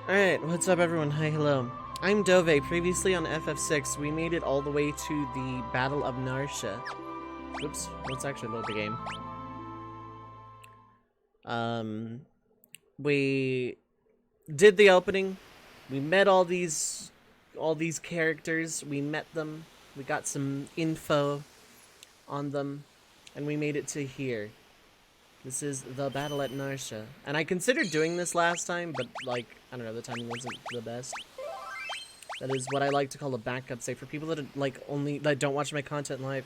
Alright, what's up everyone? Hi, hello. I'm Dove. Previously on FF6, we made it all the way to the Battle of Narsha. Oops, let's actually load the game. Um, we did the opening. We met all these characters. We met them. We got some info on them, and we made it to here. This is the Battle at Narsha. And I considered doing this last time, but like, I don't know, the timing wasn't the best. That is what I like to call a backup save for people that that don't watch my content live.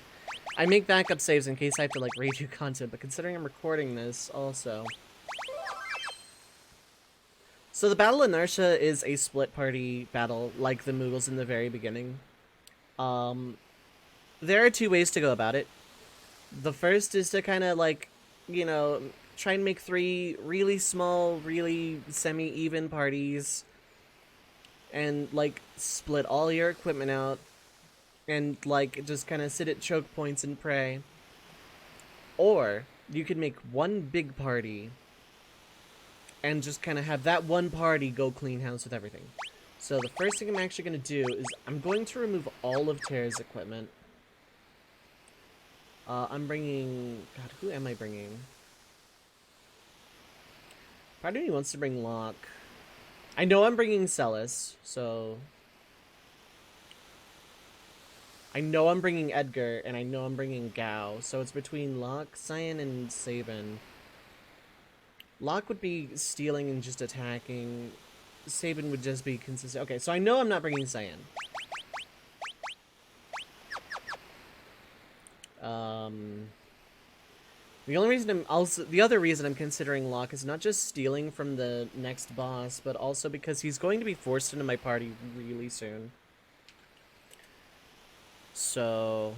I make backup saves in case I have to like redo content, but considering I'm recording this also. So the Battle of Narsha is a split party battle like the Moogles in the very beginning. There are two ways to go about it. The first is to kind of like, you know, try and make 3 really small, really semi-even parties and like split all your equipment out and like just kind of sit at choke points and pray. Or you could make one big party and just kind of have that one party go clean house with everything. So the first thing I'm actually going to do is I'm going to remove all of Tara's equipment. I'm bringing... God, who am I bringing? Part of me wants to bring Locke. I know I'm bringing Celis, so... I know I'm bringing Edgar, and I know I'm bringing Gao, so it's between Locke, Cyan, and Sabin. Locke would be stealing and just attacking. Sabin would just be consistent. Okay, so I know I'm not bringing Cyan. The other reason I'm considering Locke is not just stealing from the next boss, but also because he's going to be forced into my party really soon. So...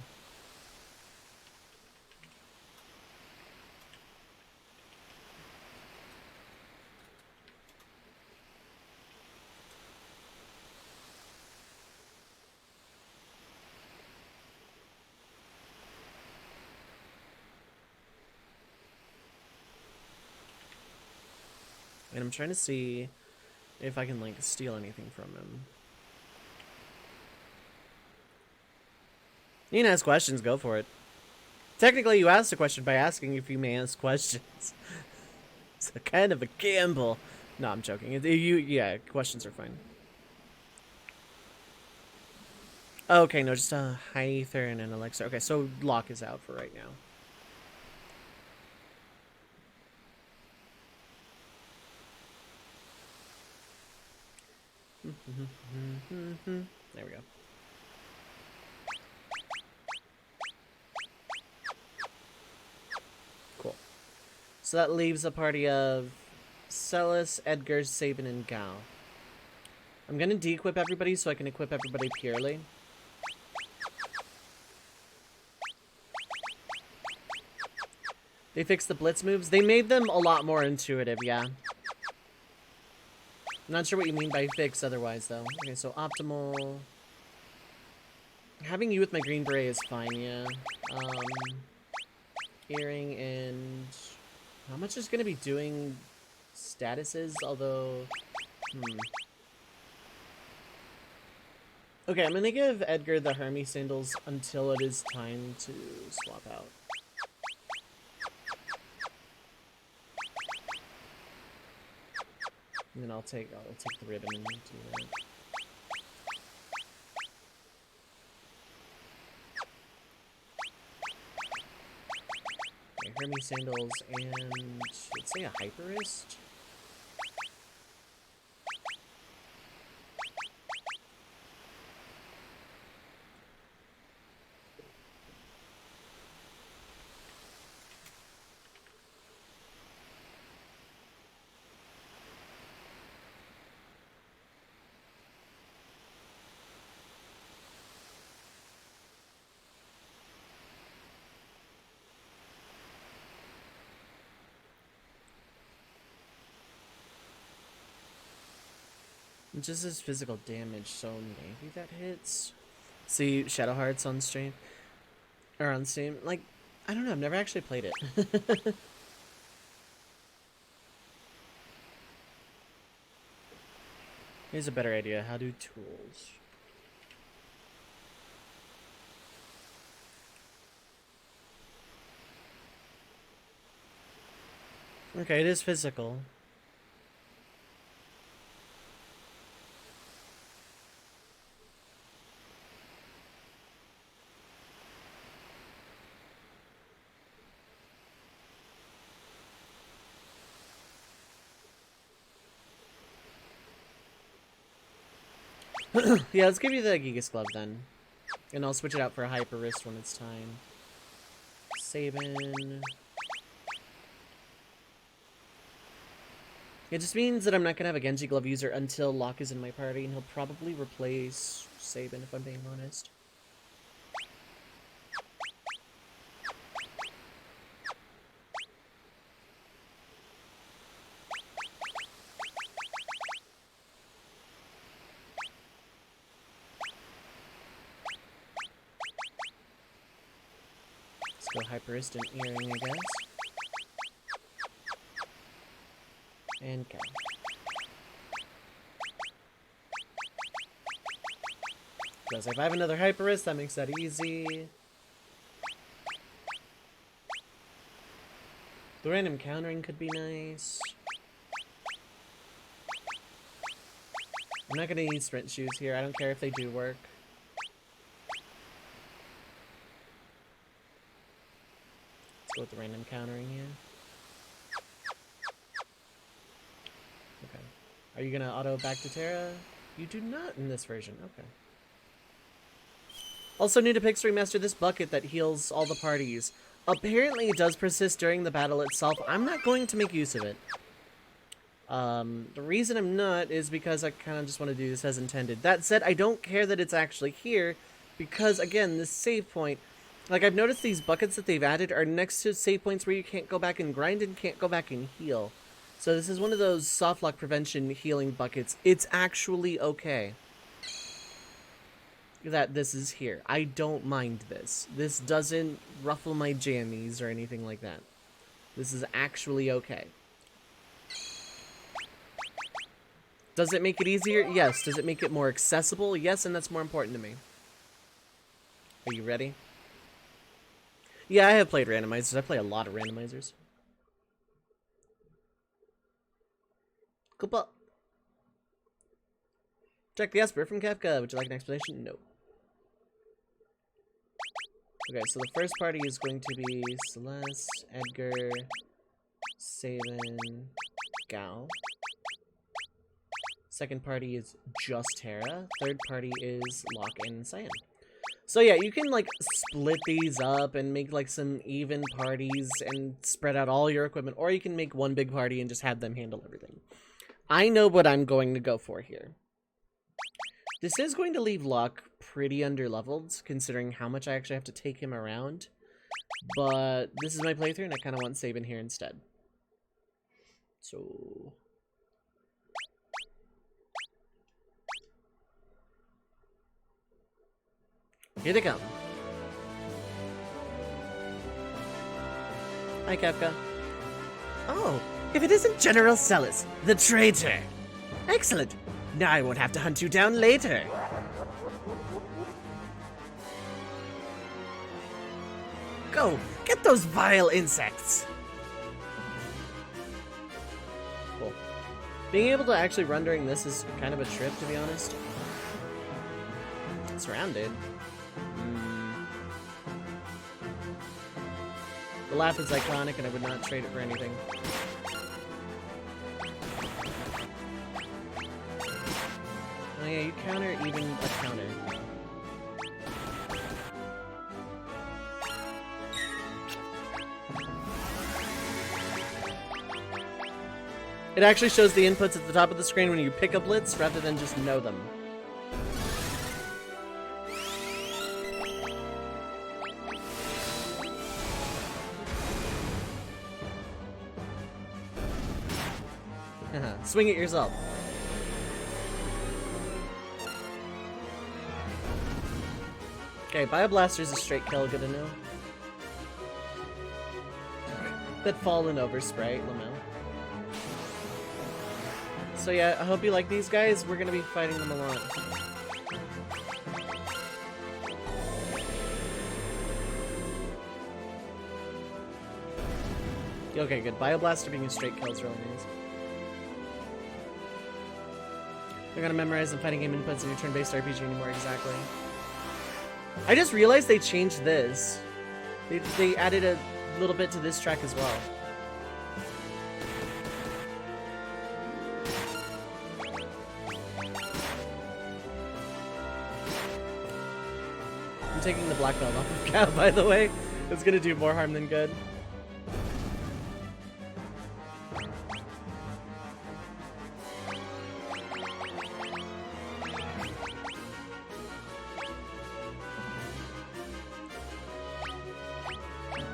And I'm trying to see if I can, like, steal anything from him. You can ask questions, go for it. Technically, you asked a question by asking if you may ask questions. It's a kind of a gamble. No, I'm joking. Yeah, questions are fine. Okay, no, just a Hyther and an Elixir. Okay, so Locke is out for right now. There we go. Cool. So that leaves a party of Celis, Edgar, Sabin, and Gao. I'm gonna de-equip everybody so I can equip everybody purely. They fixed the blitz moves. They made them a lot more intuitive, yeah. I'm not sure what you mean by fix otherwise, though. Okay, so optimal. Having you with my green beret is fine, yeah. Earring and... How much is going to be doing statuses, although... Okay, I'm going to give Edgar the Hermes sandals until it is time to swap out. And then I'll take the ribbon and do that. Okay, Hermes sandals and let's say a hyperist. Just his physical damage, so maybe that hits. See Shadow Hearts on stream or on Steam. Like, I don't know. I've never actually played it. Here's a better idea. How do tools? Okay, it is physical. Yeah, let's give you the Gigas Glove then. And I'll switch it out for a Hyper Wrist when it's time. Sabin. It just means that I'm not gonna have a Genji Glove user until Locke is in my party, and he'll probably replace Sabin if I'm being honest. Let's go Hyper Wrist and Earring, I guess. And go. Because if I have another Hyper Wrist, that makes that easy. The random countering could be nice. I'm not gonna need sprint shoes here. I don't care if they do work. Let's go with the random countering here. Okay. Are you gonna auto back to Terra? You do not in this version. Okay. Also new to Pix Remaster, this bucket that heals all the parties. Apparently it does persist during the battle itself. I'm not going to make use of it. The reason I'm not is because I kind of just want to do this as intended. That said, I don't care that it's actually here because, again, this save point, like I've noticed these buckets that they've added are next to save points where you can't go back and grind and can't go back and heal. So this is one of those soft lock prevention healing buckets. It's actually okay that this is here. I don't mind this. This doesn't ruffle my jammies or anything like that. This is actually okay. Does it make it easier? Yes. Does it make it more accessible? Yes, and that's more important to me. Are you ready? Yeah, I have played randomizers. I play a lot of randomizers. Cool. Check the Esper from Kefka. Would you like an explanation? No. Okay, so the first party is going to be Celeste, Edgar, Sabin, Gao. Second party is just Terra. Third party is Locke and Cyan. So yeah, you can like split these up and make like some even parties and spread out all your equipment, or you can make one big party and just have them handle everything. I know what I'm going to go for here. This is going to leave Locke pretty underleveled, considering how much I actually have to take him around. But this is my playthrough, and I kind of want Sabin here instead. So... here they come. Hi, Kefka. Oh, if it isn't General Celis, the traitor! Excellent! Now I won't have to hunt you down later. Go, get those vile insects! Cool. Being able to actually run during this is kind of a trip, to be honest. Surrounded. The laugh is iconic, and I would not trade it for anything. Oh yeah, you counter even a counter. It actually shows the inputs at the top of the screen when you pick a blitz, rather than just know them. Swing it yourself. Okay, Bioblaster's a straight kill, good to know. That fallen over spray, Lamau. So yeah, I hope you like these guys. We're gonna be fighting them a lot. Okay, good. Bioblaster being a straight kill is really nice. They're gonna memorize the fighting game inputs in your turn-based RPG anymore, exactly. I just realized they changed this. They added a little bit to this track as well. I'm taking the black belt off of Cal, by the way. It's gonna do more harm than good.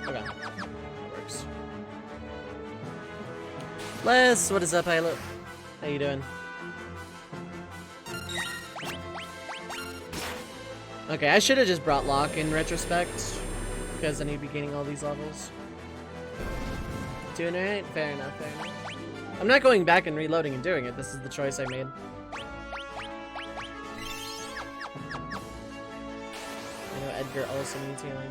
Okay, that works. Les, what is up, Pilot? How you doing? Okay, I should have just brought Locke in retrospect, because then he'd be gaining all these levels. Doing alright? Fair enough, fair enough. I'm not going back and reloading and doing it. This is the choice I made. I know Edgar also needs healing.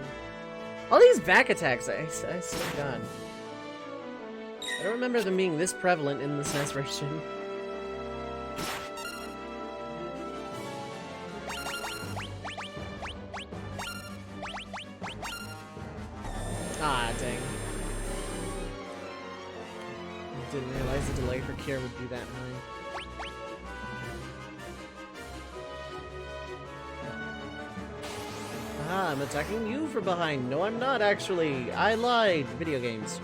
All these back attacks, I swear to God. I don't remember them being this prevalent in the SNES version. Ah, dang. Didn't realize the delay for Cure would be that high. Ah, I'm attacking you from behind. No, I'm not actually. I lied. Video games.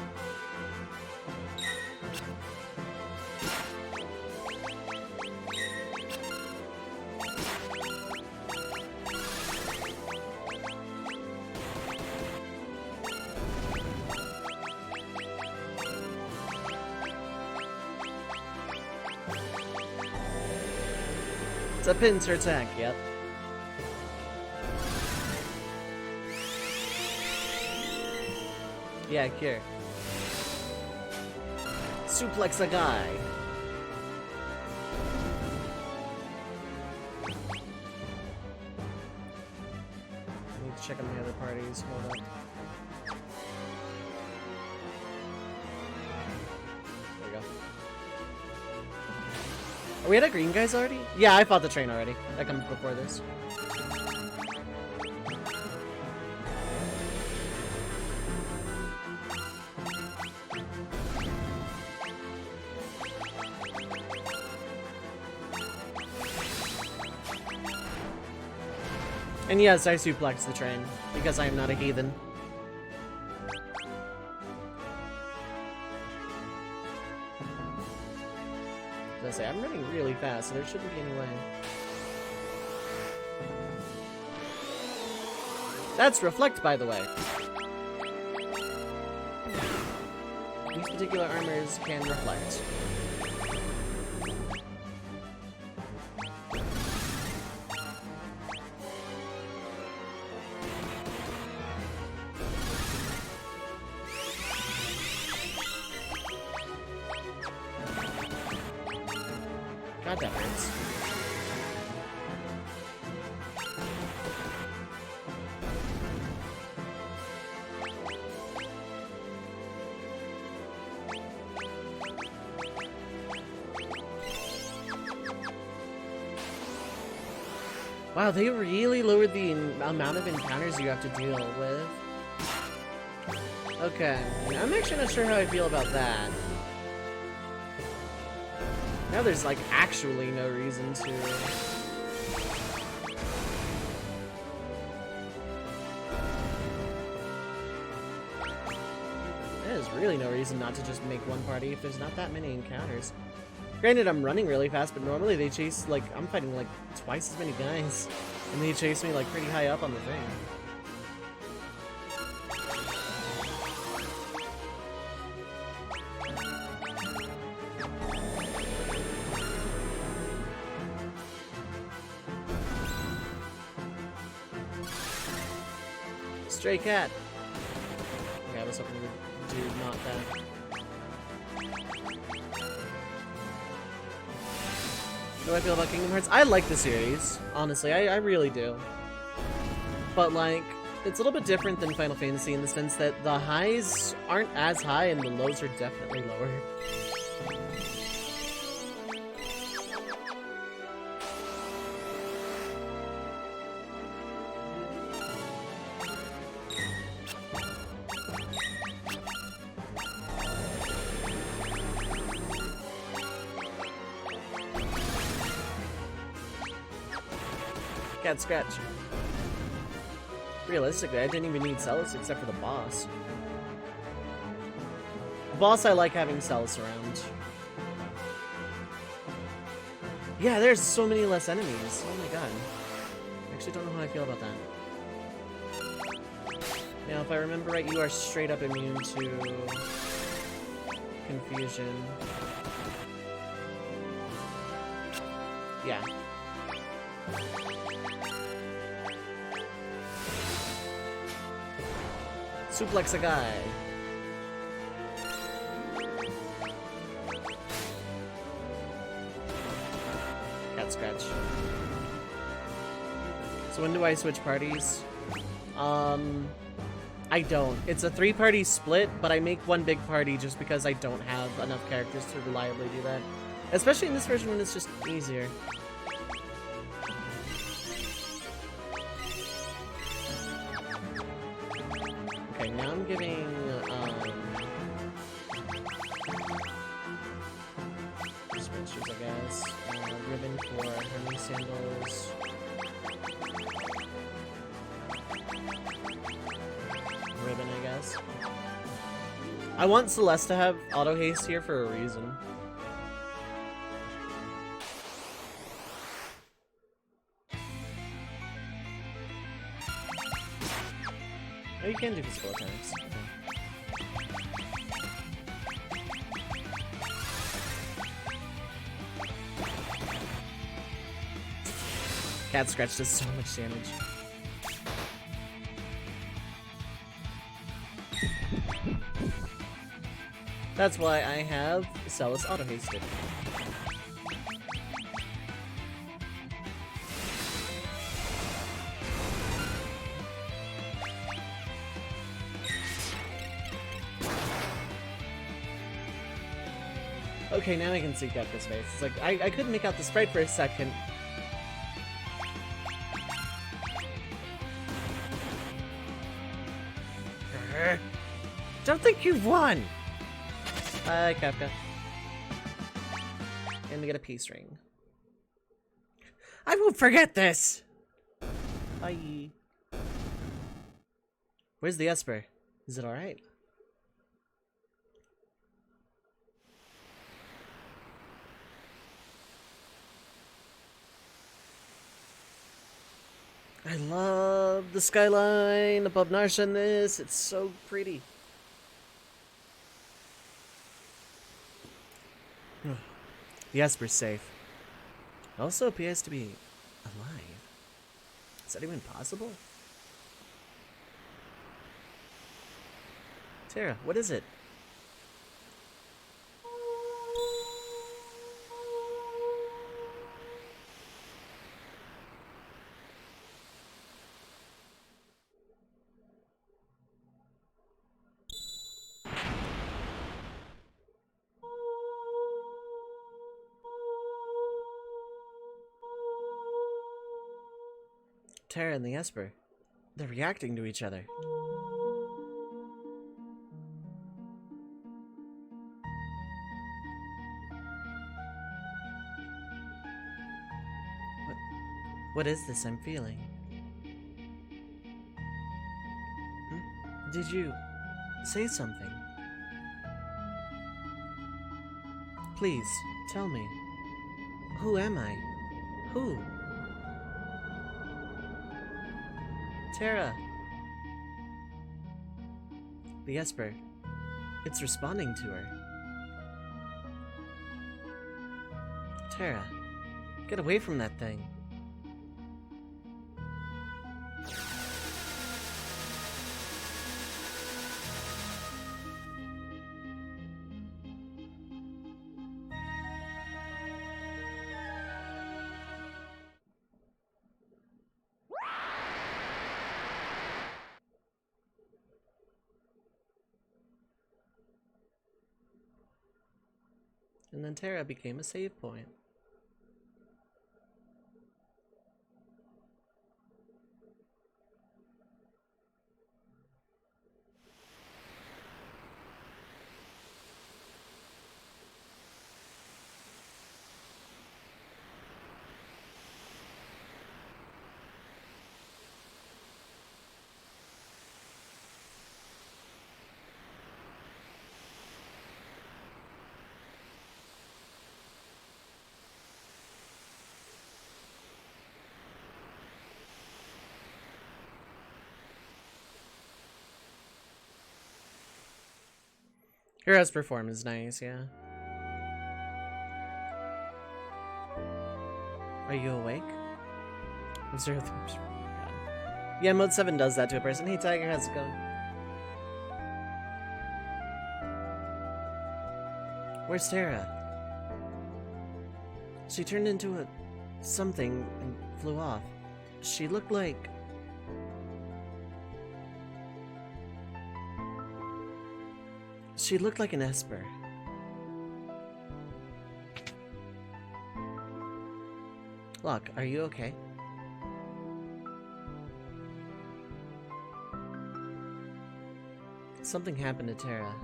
It's a pincer attack, yep. Yeah, Cure. Suplex a guy. I need to check on the other parties. Hold up. There we go. Are we at a green guys already? Yeah, I fought the train already. That comes before this. And yes, I suplex the train, because I am not a heathen. As I say, I'm running really fast, so there shouldn't be any way. That's Reflect, by the way. These particular armors can reflect. God, that hurts. Wow, they really lowered the amount of encounters you have to deal with. Okay, I'm actually not sure how I feel about that. Now there's, like, actually no reason to... There's really no reason not to just make one party if there's not that many encounters. Granted, I'm running really fast, but normally they chase, like, I'm fighting, like, twice as many guys. And they chase me, like, pretty high up on the thing. Stray cat. Okay, I was hoping we would do not that. What do I feel about Kingdom Hearts? I like the series, honestly. I really do. But, like, it's a little bit different than Final Fantasy in the sense that the highs aren't as high and the lows are definitely lower. Cat scratch. Realistically, I didn't even need Celis except for the boss. The boss, I like having Celis around. Yeah, there's so many less enemies. Oh my god. I actually don't know how I feel about that. Now, if I remember right, you are straight up immune to confusion. Yeah. Suplex a guy. Cat scratch. So when do I switch parties? I don't. It's a 3-party split, but I make one big party just because I don't have enough characters to reliably do that. Especially in this version when it's just easier. Okay, now I'm giving, switches, I guess. Ribbon for Hermes sandals. Ribbon, I guess. I want Celeste to have auto haste here for a reason. Oh, you can do physical attacks. Okay. Cat scratch does so much damage. That's why I have Celis auto hasted. Okay, now I can see Kefka's face. It's like, I couldn't make out the sprite for a second. Don't think you've won! Bye, Kefka. And we get a peace ring. I won't forget this! Bye. Where's the Esper? Is it alright? I love the skyline above Narsha in this. It's so pretty. The Esper's safe. It also appears to be alive. Is that even possible? Terra, what is it? Terra and the Esper. They're reacting to each other. What is this I'm feeling? Did you say something? Please, tell me. Who am I? Who? Terra. The Esper. It's responding to her. Terra, get away from that thing. And then Terra became a save point. Hero's perform is nice, yeah. Are you awake? Observe the... Yeah, mode 7 does that to a person. Hey Tiger, how's it going? Where's Terra? She turned into a... something and flew off. She looked like... She looked like an Esper. Locke, are you okay? Something happened to Terra.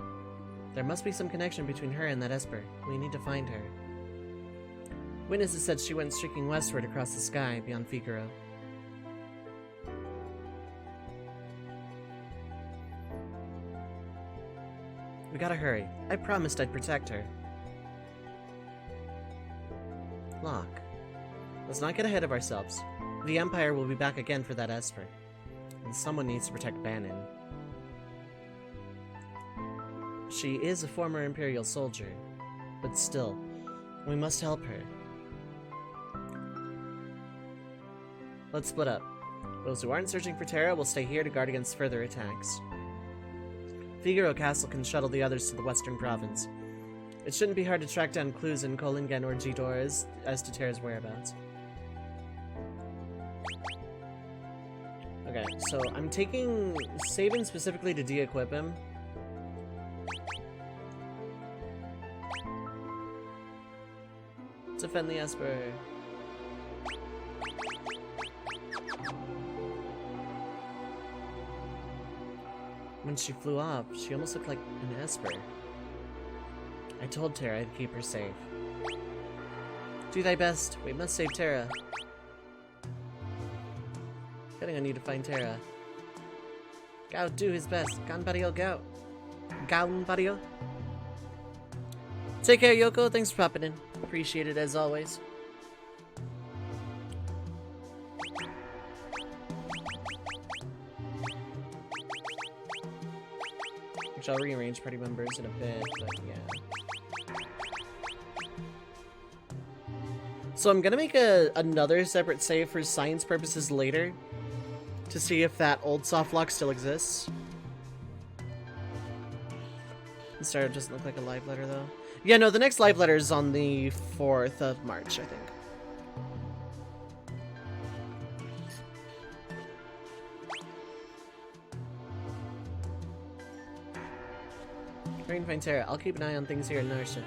There must be some connection between her and that Esper. We need to find her. Witnesses said she went streaking westward across the sky beyond Figaro. We gotta hurry. I promised I'd protect her. Locke, let's not get ahead of ourselves. The Empire will be back again for that Esper. And someone needs to protect Bannon. She is a former Imperial soldier, but still, we must help her. Let's split up. Those who aren't searching for Terra will stay here to guard against further attacks. Figaro Castle can shuttle the others to the western province. It shouldn't be hard to track down clues in Kolingen or Jaydor as to Terra's whereabouts. Okay, so I'm taking Sabin specifically to de-equip him. Defend the Esper. When she flew off, she almost looked like an Esper. I told Terra I'd keep her safe. Do thy best. We must save Terra. Depending on you to find Terra. Gao do his best. Ganbario Gao. Ganbario. Take care, Yoko. Thanks for popping in. Appreciate it as always. Which I'll rearrange party members in a bit, but yeah. So I'm gonna make another separate save for science purposes later to see if that old softlock still exists. The startup doesn't look like a live letter though. Yeah, no, the next live letter is on the 4th of March, I think. Try and find Terra. I'll keep an eye on things here in Narsha.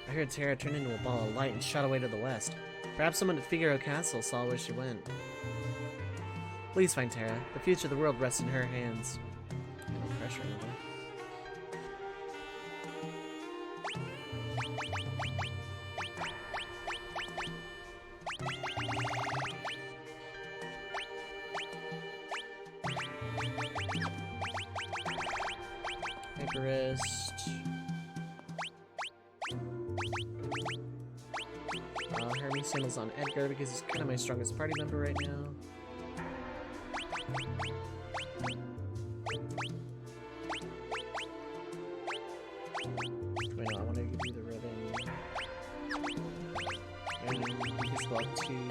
I heard Terra turned into a ball of light and shot away to the west. Perhaps someone at Figaro Castle saw where she went. Please find Terra. The future of the world rests in her hands. No pressure on her. Icarist. Hermes Sandals on Edgar because he's kind of my strongest party member right now. Wait, no, I want to give you the ribbon. And his love to you.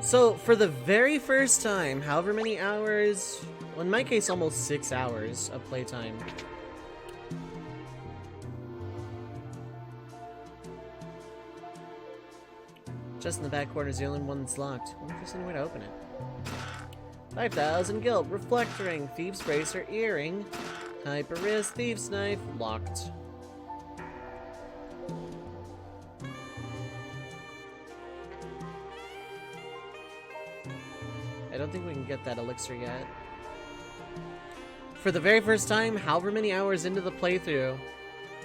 So, for the very first time, however many hours, well, in my case, almost 6 hours of playtime, Just in the back corner is the only one that's locked. I wonder if there's any way to open it. 5,000 gilt. Reflect ring. Thieves bracer. Earring. Hyper wrist. Thieves knife. Locked. I don't think we can get that elixir yet. For the very first time, however many hours into the playthrough,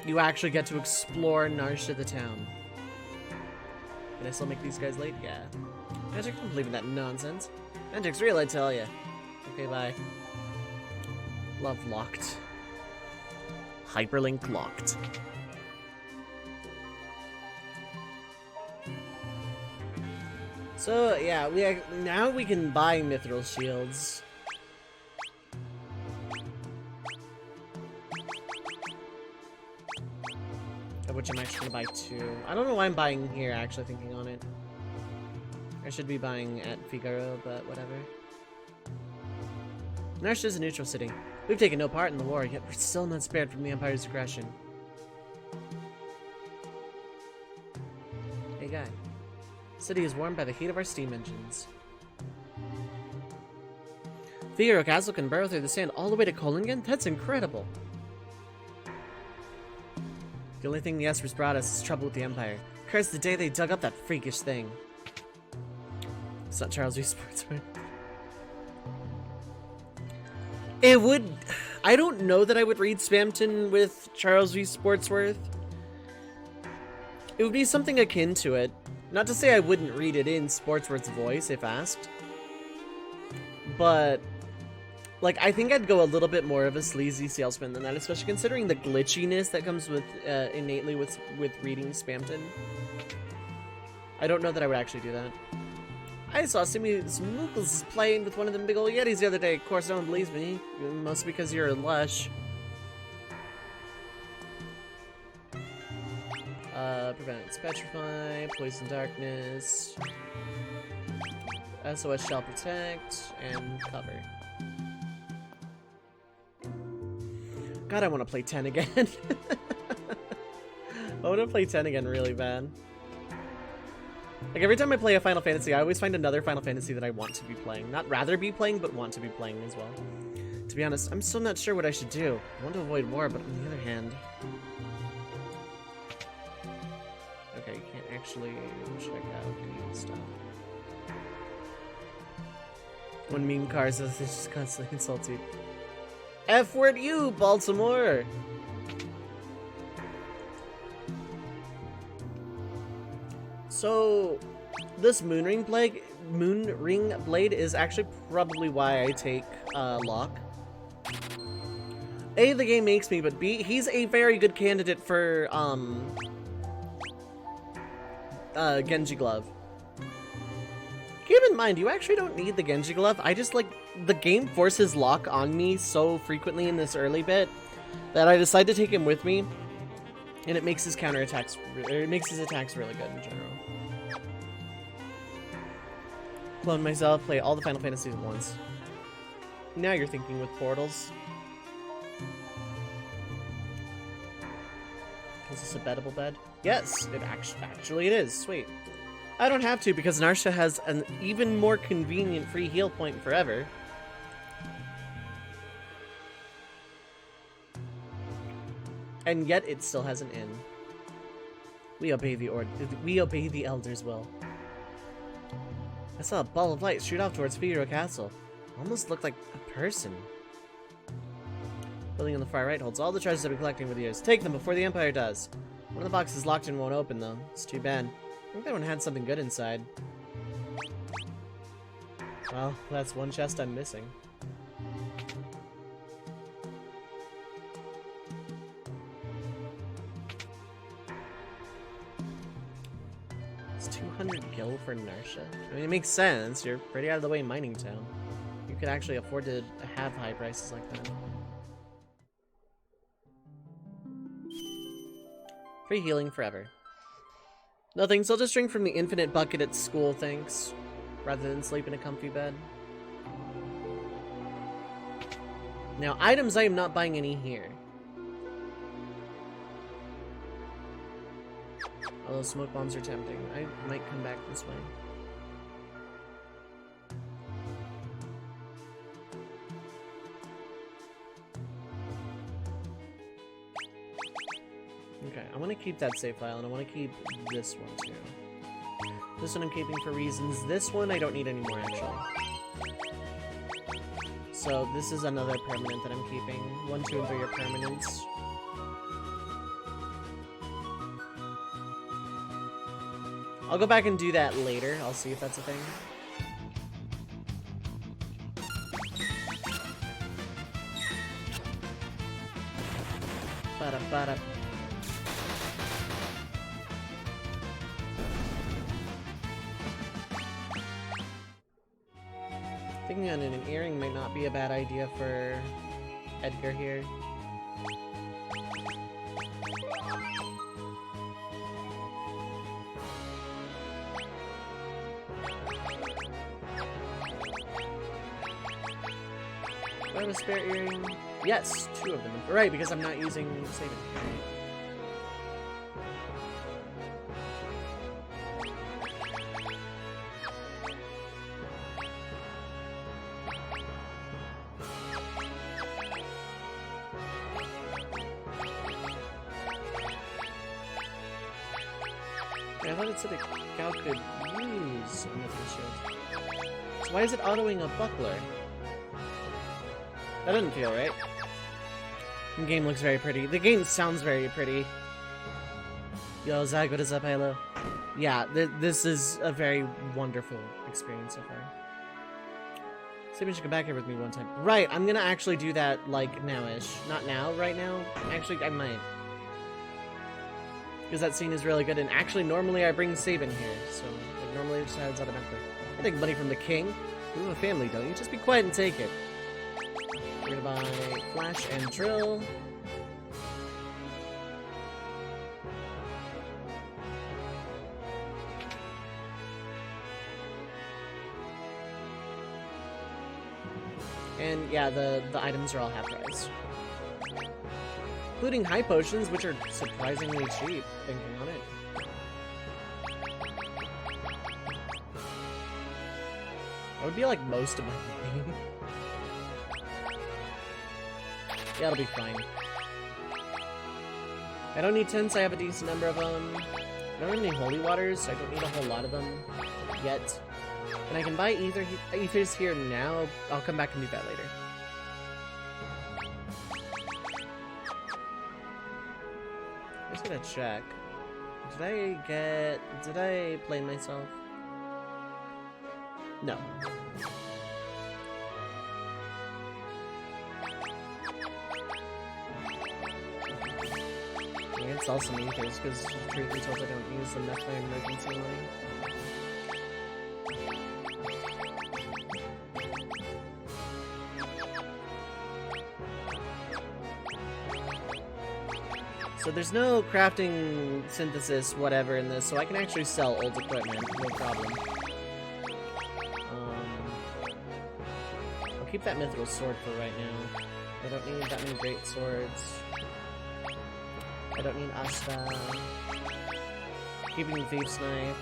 you actually get to explore Narsha the town. Can I still make these guys late? Yeah. Magic, don't believe in that nonsense. Magic's real, I tell ya. Okay, bye. Love locked. Hyperlink locked. So yeah, now we can buy mithril shields. Of which I'm actually gonna buy 2. I don't know why I'm buying here, actually thinking on it. I should be buying at Figaro, but whatever. Narsha is a neutral city. We've taken no part in the war, yet we're still not spared from the Empire's aggression. Hey guy. The city is warmed by the heat of our steam engines. Figaro Castle can burrow through the sand all the way to Kolingen? That's incredible! The only thing the Espers brought us is trouble with the Empire. Curse the day they dug up that freakish thing. It's not Charles V. Sportswear. It would... I don't know that I would read Spamton with Charles V. Sportsworth. It would be something akin to it. Not to say I wouldn't read it in Sportsworth's voice if asked. But... like, I think I'd go a little bit more of a sleazy salesman than that, especially considering the glitchiness that comes with innately with reading Spamton. I don't know that I would actually do that. I saw some Mookles playing with one of them big old Yetis the other day. Of course, no one believes me. Mostly because you're a lush. Prevent petrify, poison darkness, SOS shall protect, and cover. God, I want to play 10 again. I want to play 10 again really bad. Like, every time I play a Final Fantasy, I always find another Final Fantasy that I want to be playing. Not rather be playing, but want to be playing as well. To be honest, I'm still not sure what I should do. I want to avoid war, but on the other hand... okay, you can't actually check out any of the stuff. When meme cars, it's just constantly insulting. F-word you, Baltimore! So, this Moonring Blade is actually probably why I take Locke. A, the game makes me, but B, he's a very good candidate for Genji Glove. Keep in mind, you actually don't need the Genji Glove. I just, like, the game forces Locke on me so frequently in this early bit that I decide to take him with me, and it makes his counterattacks, it makes his attacks really good in general. Clone myself, play all the Final Fantasies at once. Now you're thinking with portals. Is this a bettable bed? Yes, it actually it is. Sweet. I don't have to because Narsha has an even more convenient free heal point forever. And yet it still has an inn. We obey the elders' will. I saw a ball of light shoot off towards Figaro Castle. Almost looked like a person. Building on the far right holds all the treasures I've been collecting over the years. Take them before the Empire does. One of the boxes is locked and won't open though. It's too bad. I think that one had something good inside. Well, that's one chest I'm missing. It's 200 gil for Narsha. I mean, it makes sense. You're pretty out of the way mining town. You could actually afford to have high prices like that. Free healing forever. Nothing, so I'll just drink from the infinite bucket at school, thanks. Rather than sleep in a comfy bed. Now, items I am not buying any here. Although smoke bombs are tempting. I might come back this way. Okay, I want to keep that save file, and I want to keep this one too. This one I'm keeping for reasons. This one I don't need anymore, actually. So this is another permanent that I'm keeping. 1, 2, and 3 are permanents. I'll go back and do that later. I'll see if that's a thing. Ba-da-ba-da. Thinking on an earring might not be a bad idea for Edgar here. Do I have a spare earring? Yes, 2 of them. Right, because I'm not using saving. I thought it said a cow could use a mythical shield. So why is it autoing a buckler? That doesn't feel right. The game looks very pretty. The game sounds very pretty. Yo, Zach, what is up, Halo? Yeah, this is a very wonderful experience so far. Maybe you should come back here with me one time. Right, I'm gonna actually do that, like, now-ish. Not now, right now. Actually, I might. Because that scene is really good, and actually, normally I bring Sabin here, so, like, normally it just heads automatically. I take money from the king. You have a family, don't you? Just be quiet and take it. We're gonna buy Flash and Drill. And yeah, the items are all half price. Including high potions, which are surprisingly cheap, thinking on it. That would be like most of my money. Yeah, it'll be fine. I don't need tents, I have a decent number of them. I don't have any holy waters, so I don't need a whole lot of them yet. And I can buy ethers here now. I'll come back and do that later. I'm just gonna check. Did I play myself? No. I can sell some ethers because truth be told I don't use them. That's my emergency money. So there's no crafting, synthesis, whatever in this, so I can actually sell old equipment, no problem. I'll keep that mithril sword for right now. I don't need that many great swords. I don't need Asta. Keeping the thief's knife.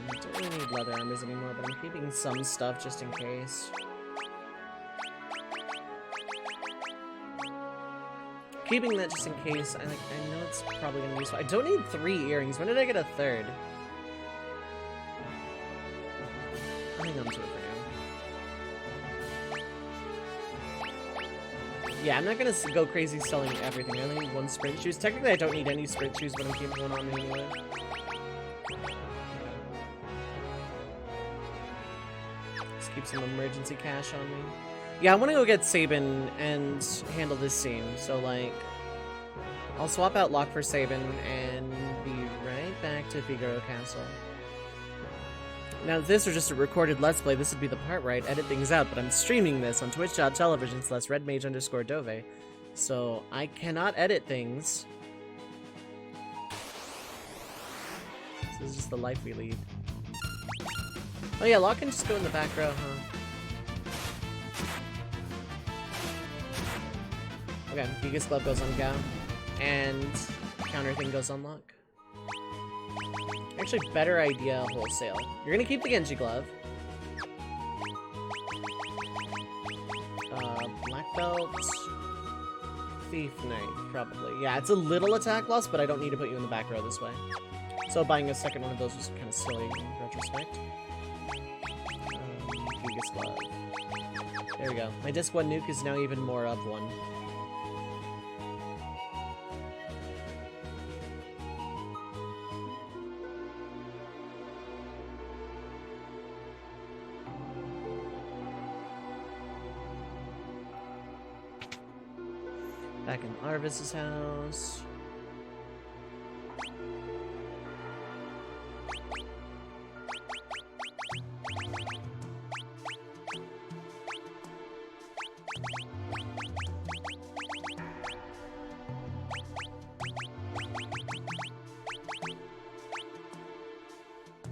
Don't really need leather armors anymore, but I'm keeping some stuff just in case. Keeping that just in case. I know it's probably gonna be useful. I don't need 3 earrings. When did I get a 3rd? I'll hang on to it for now. Yeah, I'm not gonna go crazy selling everything. I only need 1 sprint shoes. Technically, I don't need any sprint shoes, but I'm keeping one on me anyway. Let's keep some emergency cash on me. Yeah, I want to go get Sabin and handle this scene, so, like, I'll swap out Locke for Sabin and be right back to Figaro Castle. Now, if this were just a recorded Let's Play, this would be the part where I'd edit things out, but I'm streaming this on twitch.tv/redmage_dove, So I cannot edit things. This is just the life we lead. Oh yeah, Locke can just go in the back row, huh? Okay, Giga's Glove goes on Gao. And counter thing goes on Locke. Actually, better idea wholesale. You're gonna keep the Genji Glove. Black Belt. Thief Knight, probably. Yeah, it's a little attack loss, but I don't need to put you in the back row this way. So buying a second one of those was kind of silly in retrospect. Giga's Glove. There we go. My disc 1 nuke is now even more of one. Back in Arvis's house.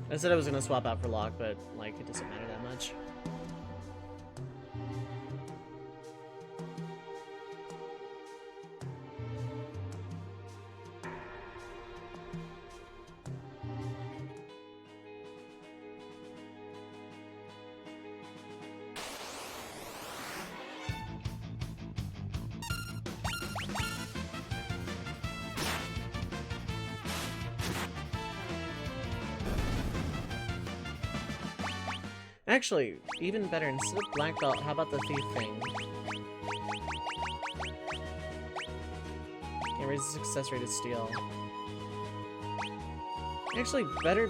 I said I was gonna swap out for Locke, but like it doesn't matter that much. Actually, even better, instead of Black Belt, how about the Thief thing? Yeah, raise the success rate of steal. Actually, better...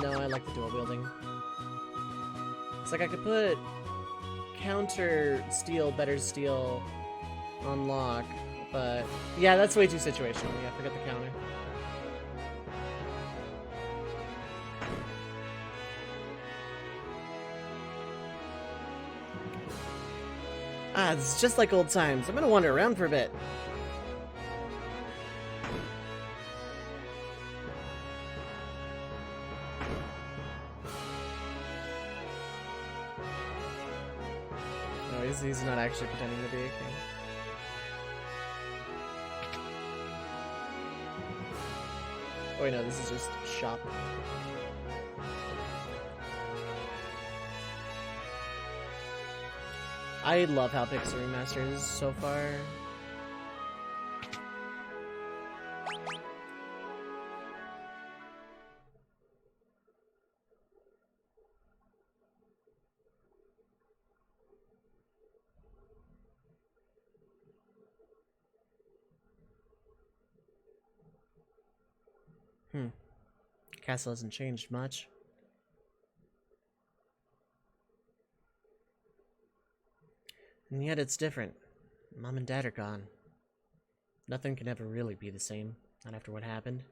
no, I like the dual wielding. It's like I could put counter steal, better steal on Locke, but... yeah, that's way too situational. Yeah, forget the counter. Ah, it's just like old times. I'm gonna wander around for a bit. No, he's not actually pretending to be a king. Oh wait, no, this is just shop. I love how Pixel Remaster is so far. Castle hasn't changed much. And yet it's different. Mom and Dad are gone. Nothing can ever really be the same, not after what happened.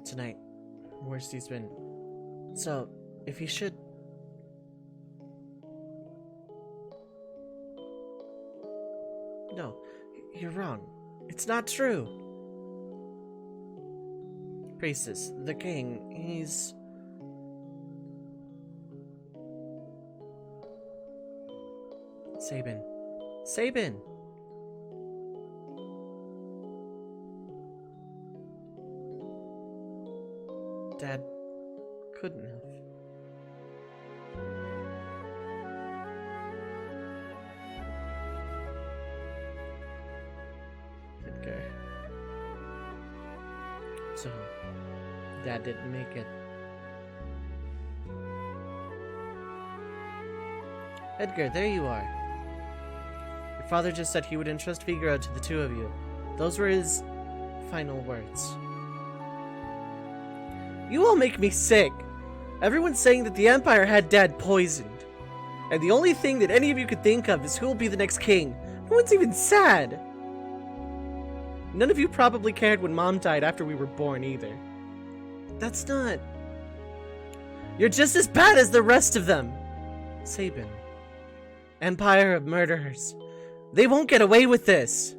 Tonight, worst he's been. So, if you should... No, you're wrong. It's not true. Priestess, the king, he's... Sabin. Sabin! Dad couldn't have. Edgar. So, Dad didn't make it. Edgar, there you are. Your father just said he would entrust Figaro to the two of you. Those were his final words. You all make me sick. Everyone's saying that the Empire had Dad poisoned. And the only thing that any of you could think of is who will be the next king. No one's even sad. None of you probably cared when Mom died after we were born either. That's not... You're just as bad as the rest of them! Sabin. Empire of murderers. They won't get away with this!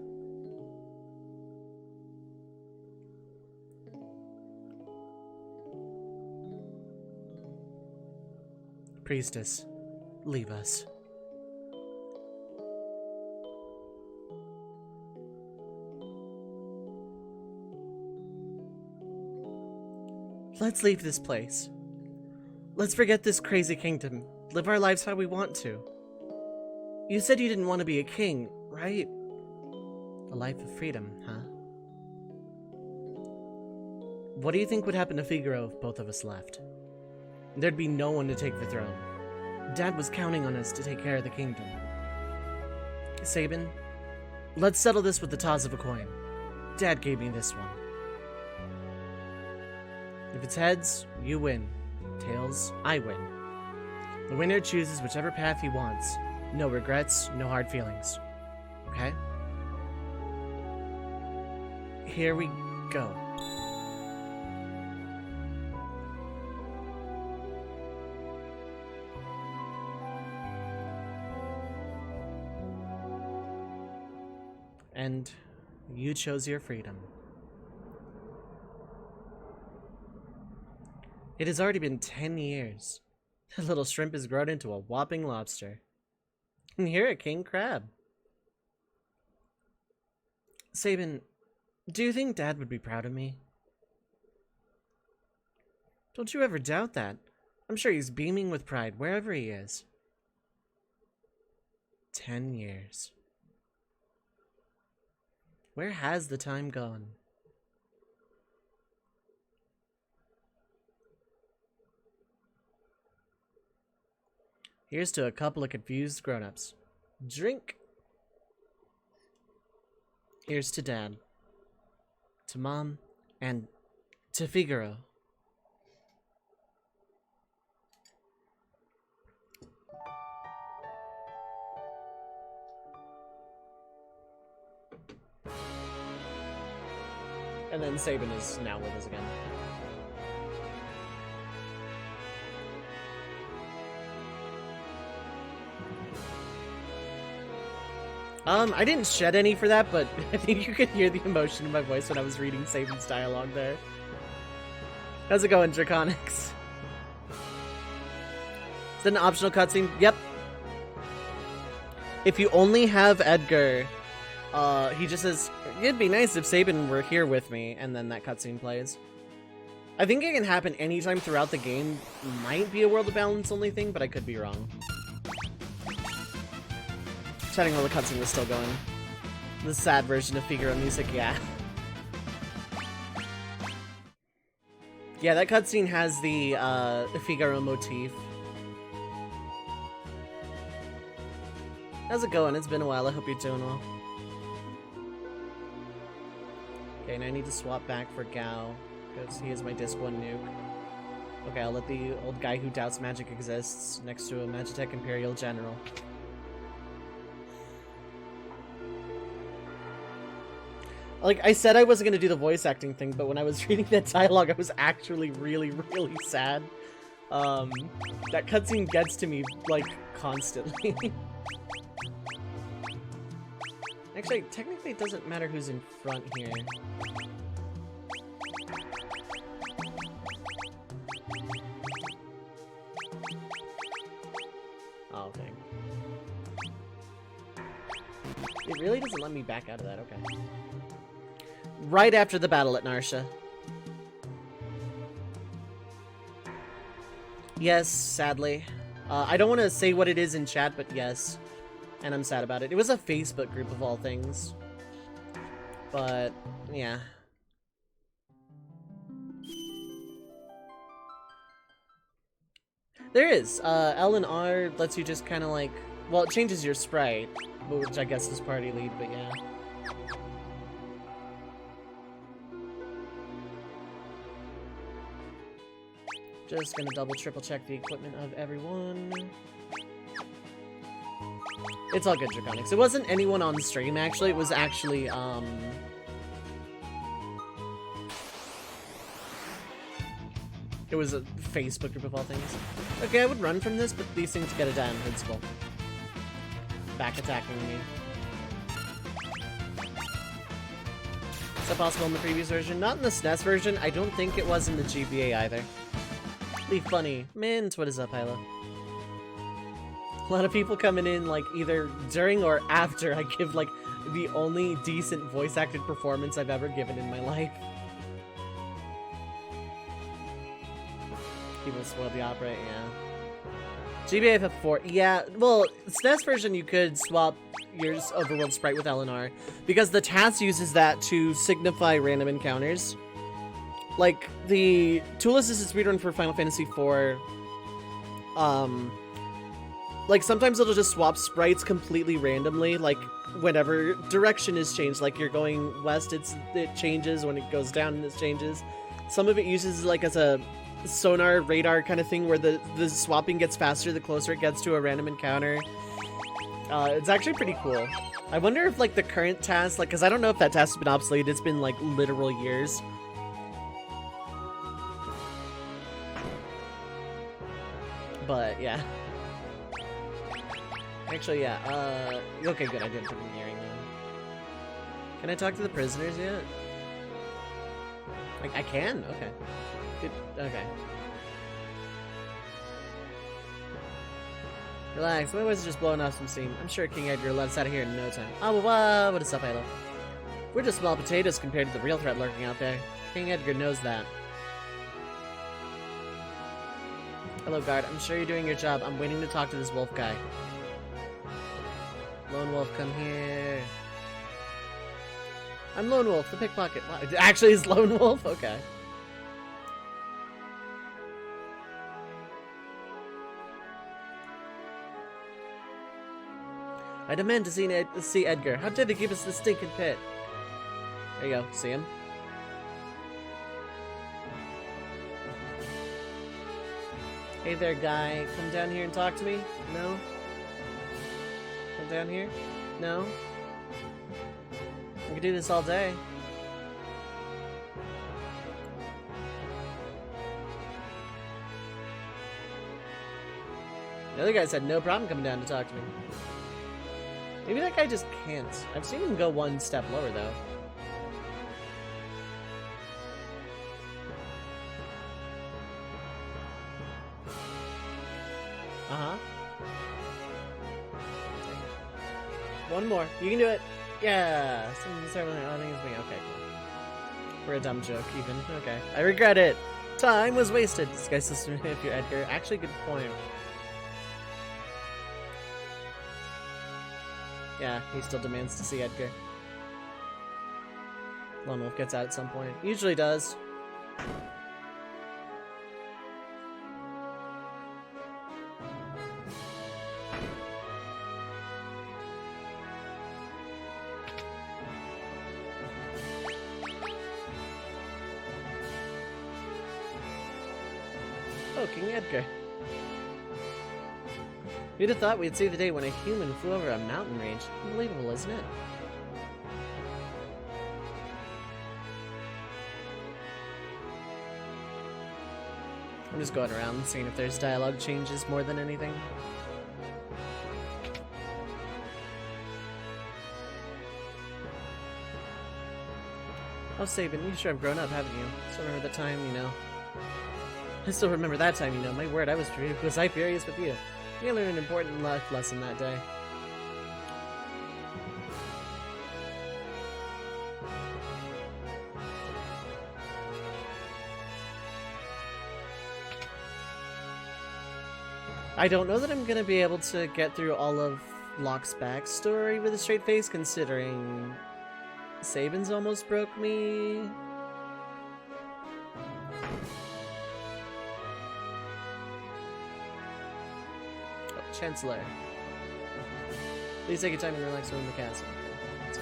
Priestess, leave us. Let's leave this place. Let's forget this crazy kingdom. Live our lives how we want to. You said you didn't want to be a king, right? A life of freedom, huh? What do you think would happen to Figaro if both of us left? There'd be no one to take the throne. Dad was counting on us to take care of the kingdom. Sabin, let's settle this with the toss of a coin. Dad gave me this one. If it's heads, you win. Tails, I win. The winner chooses whichever path he wants. No regrets, no hard feelings. Okay? Here we go. And you chose your freedom. It has already been 10 years. That little shrimp has grown into a whopping lobster. And you're a king crab. Sabin, do you think Dad would be proud of me? Don't you ever doubt that. I'm sure he's beaming with pride wherever he is. 10 years. Where has the time gone? Here's to a couple of confused grown-ups. Drink. Here's to Dad. To Mom. And to Figaro. And then Sabin is now with us again. I didn't shed any for that, but I think you could hear the emotion in my voice when I was reading Sabin's dialogue there. How's it going, Draconics? Is that an optional cutscene? Yep. If you only have Edgar, he just says, it'd be nice if Sabin were here with me, and then that cutscene plays. I think it can happen anytime throughout the game. Might be a World of Balance only thing, but I could be wrong. Chatting while the cutscene was still going. The sad version of Figaro music, yeah. Yeah, that cutscene has the Figaro motif. How's it going? It's been a while. I hope you're doing well. Okay, and I need to swap back for Gao, because he is my Disc 1 nuke. Okay, I'll let the old guy who doubts magic exists next to a Magitech Imperial General. Like, I said I wasn't gonna do the voice acting thing, but when I was reading that dialogue, I was actually really, really sad. That cutscene gets to me, like, constantly. Actually, technically it doesn't matter who's in front here. Oh, okay. It really doesn't let me back out of that, okay. Right after the battle at Narsha. Yes, sadly. I don't want to say what it is in chat, but yes. And I'm sad about it. It was a Facebook group of all things. But, yeah. There is. L and R lets you just kind of like... Well, it changes your sprite, which I guess is party lead, but yeah. Just gonna double triple check the equipment of everyone. It's all good, Draconics. It wasn't anyone on stream, actually. It was actually, It was a Facebook group of all things. Okay, I would run from this, but these things get it down. Invincible. Back attacking me. Is that possible in the previous version? Not in the SNES version. I don't think it was in the GBA either. Be funny. Mint, what is up, Hyla? A lot of people coming in, like, either during or after I give, like, the only decent voice-acted performance I've ever given in my life. People spoiled the opera, yeah. GBA FF4, yeah, well, SNES version you could swap your overworld sprite with Eleanor, because the task uses that to signify random encounters. Like, the tool-assisted speedrun for Final Fantasy IV, like, sometimes it'll just swap sprites completely randomly, like, whenever direction is changed. Like, you're going west, it changes. When it goes down, it changes. Some of it uses, like, as a sonar radar kind of thing, where the swapping gets faster the closer it gets to a random encounter. It's actually pretty cool. I wonder if, like, the current task, like, because I don't know if that task has been obsolete. It's been, like, literal years. But, yeah. Actually, yeah, okay, good, I did put an earring on. Can I talk to the prisoners yet? Like, I can? Okay. Good, okay. Relax, my voice is just blowing off some steam. I'm sure King Edgar will let us out of here in no time. Oh, well, what is up, Halo? We're just small potatoes compared to the real threat lurking out there. King Edgar knows that. Hello, guard. I'm sure you're doing your job. I'm waiting to talk to this wolf guy. Lone Wolf, come here. I'm Lone Wolf, the pickpocket. Wow, it actually is Lone Wolf? Okay. I demand to see Edgar. How dare they give us this stinking pit? There you go. See him? Hey there, guy. Come down here and talk to me? No? Come down here? No? We could do this all day. The other guy said no problem coming down to talk to me. Maybe that guy just can't. I've seen him go one step lower, though. Uh-huh. One more. You can do it. Yeah. I think it's me. Okay, cool. For a dumb joke, even. Okay. I regret it. Time was wasted. Disguise system if you're Edgar. Actually, good point. Yeah, he still demands to see Edgar. Lone Wolf gets out at some point. Usually does. Oh, King Edgar. Who'd have thought we'd see the day when a human flew over a mountain range? Unbelievable, isn't it? I'm just going around seeing if there's dialogue changes more than anything. Oh, Sabin, you sure have grown up, haven't you? Still remember the time, you know. I still remember that time, you know. My word, was I furious with you. You learned an important life lesson that day. I don't know that I'm gonna be able to get through all of Locke's backstory with a straight face, considering Sabin's almost broke me. Chancellor. Please take your time and relax in the castle. Okay.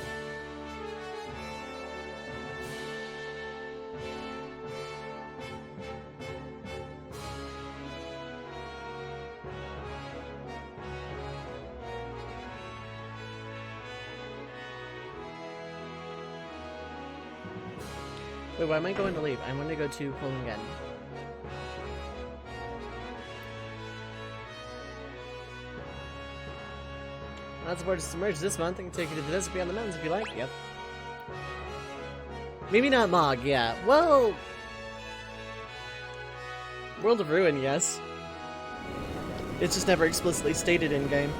Wait, why am I going to leave? I want to go to Kolingen. Not supposed to submerge this month. I can take you to the desert beyond the mountains if you like. Yep. Maybe not Mog, yeah. Well... World of Ruin, yes. It's just never explicitly stated in-game.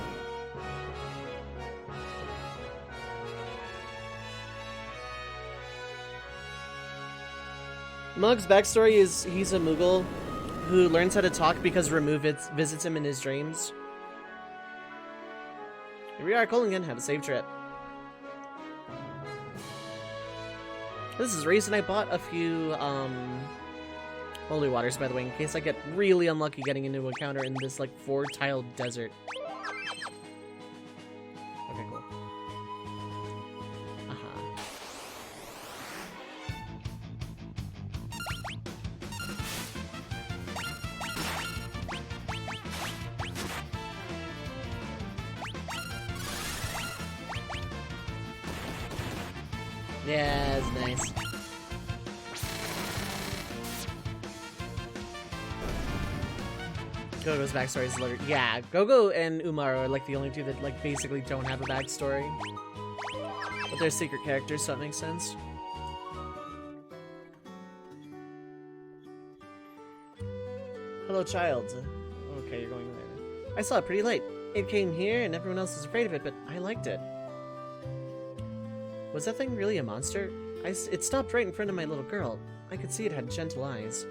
Mog's backstory is he's a Moogle who learns how to talk because Remove visits him in his dreams. Here we are, Colingen. Have a safe trip. This is the reason I bought a few, holy waters, by the way, in case I get really unlucky getting into an encounter in this, like, 4-tiled desert. Okay, cool. Yeah, it's nice. Gogo's backstory is literally... Yeah, Gogo and Umaru are like the only two that like basically don't have a backstory. But they're secret characters, so that makes sense. Hello, child. Okay, you're going there. I saw it pretty late. It came here and everyone else was afraid of it, but I liked it. Was that thing really a monster? It stopped right in front of my little girl. I could see it had gentle eyes.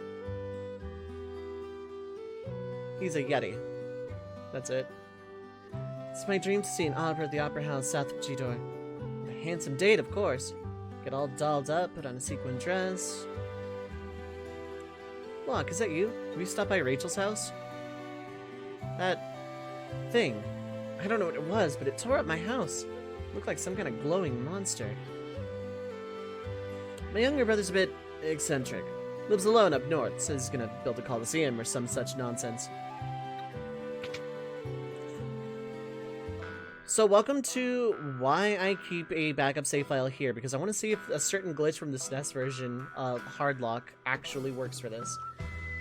He's a Yeti. That's it. It's my dream to see an opera at the Opera House south of Jaydor. A handsome date, of course. Get all dolled up, put on a sequin dress. Look, is that you? Have you stopped by Rachel's house? That thing. I don't know what it was, but it tore up my house. It looked like some kind of glowing monster. My younger brother's a bit eccentric. Lives alone up north, says he's gonna build a coliseum or some such nonsense. So welcome to why I keep a backup save file here, because I want to see if a certain glitch from the SNES version of Hardlock actually works for this.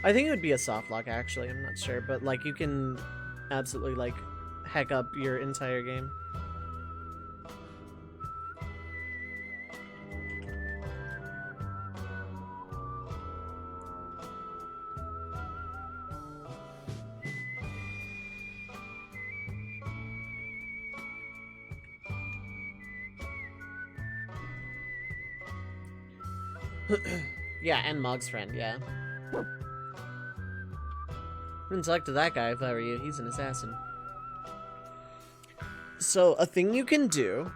I think it would be a soft lock, actually, I'm not sure, but like you can absolutely like heck up your entire game. Yeah, and Mog's friend, yeah. Wouldn't talk to that guy if I were you. He's an assassin. So, a thing you can do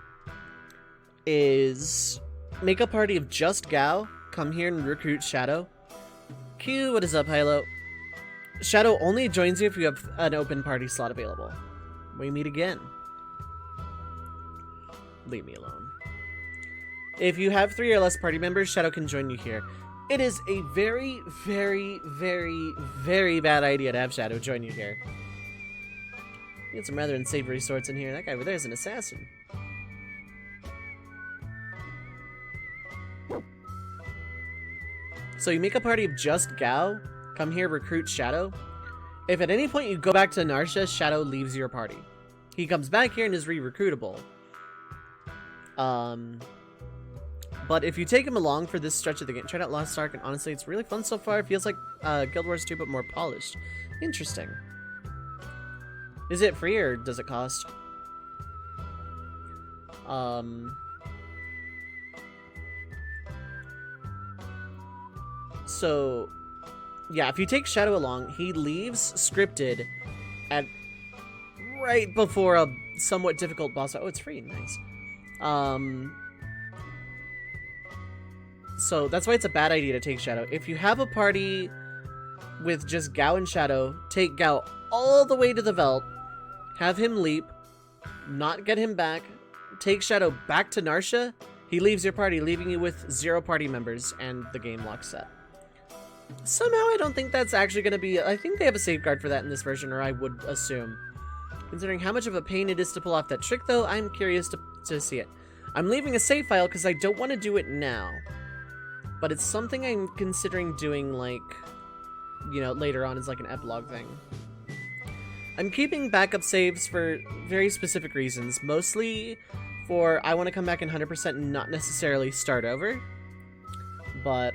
is make a party of just Gao, come here and recruit Shadow. Q, what is up, Hilo? Shadow only joins you if you have an open party slot available. We meet again. Leave me alone. If you have 3 or less party members, Shadow can join you here. It is a very, very, very, very bad idea to have Shadow join you here. You get some rather unsavory sorts in here. That guy over there is an assassin. So you make a party of just Gao, come here, recruit Shadow. If at any point you go back to Narsha, Shadow leaves your party. He comes back here and is re-recruitable. But if you take him along for this stretch of the game, tried out Lost Ark, and honestly, it's really fun so far. It feels like Guild Wars 2, but more polished. Interesting. Is it free, or does it cost? So, yeah, if you take Shadow along, he leaves scripted at right before a somewhat difficult boss. Oh, it's free. Nice. So that's why it's a bad idea to take Shadow. If you have a party with just Gao and Shadow, take Gao all the way to the Veld, have him leap, not get him back, take Shadow back to Narsha, he leaves your party, leaving you with 0 party members, and the game locks set. Somehow I don't think that's actually going to be... I think they have a safeguard for that in this version, or I would assume. Considering how much of a pain it is to pull off that trick, though, I'm curious to see it. I'm leaving a save file because I don't want to do it now. But it's something I'm considering doing, like, you know, later on as, like, an epilogue thing. I'm keeping backup saves for very specific reasons. Mostly for I want to come back and 100% and not necessarily start over. But,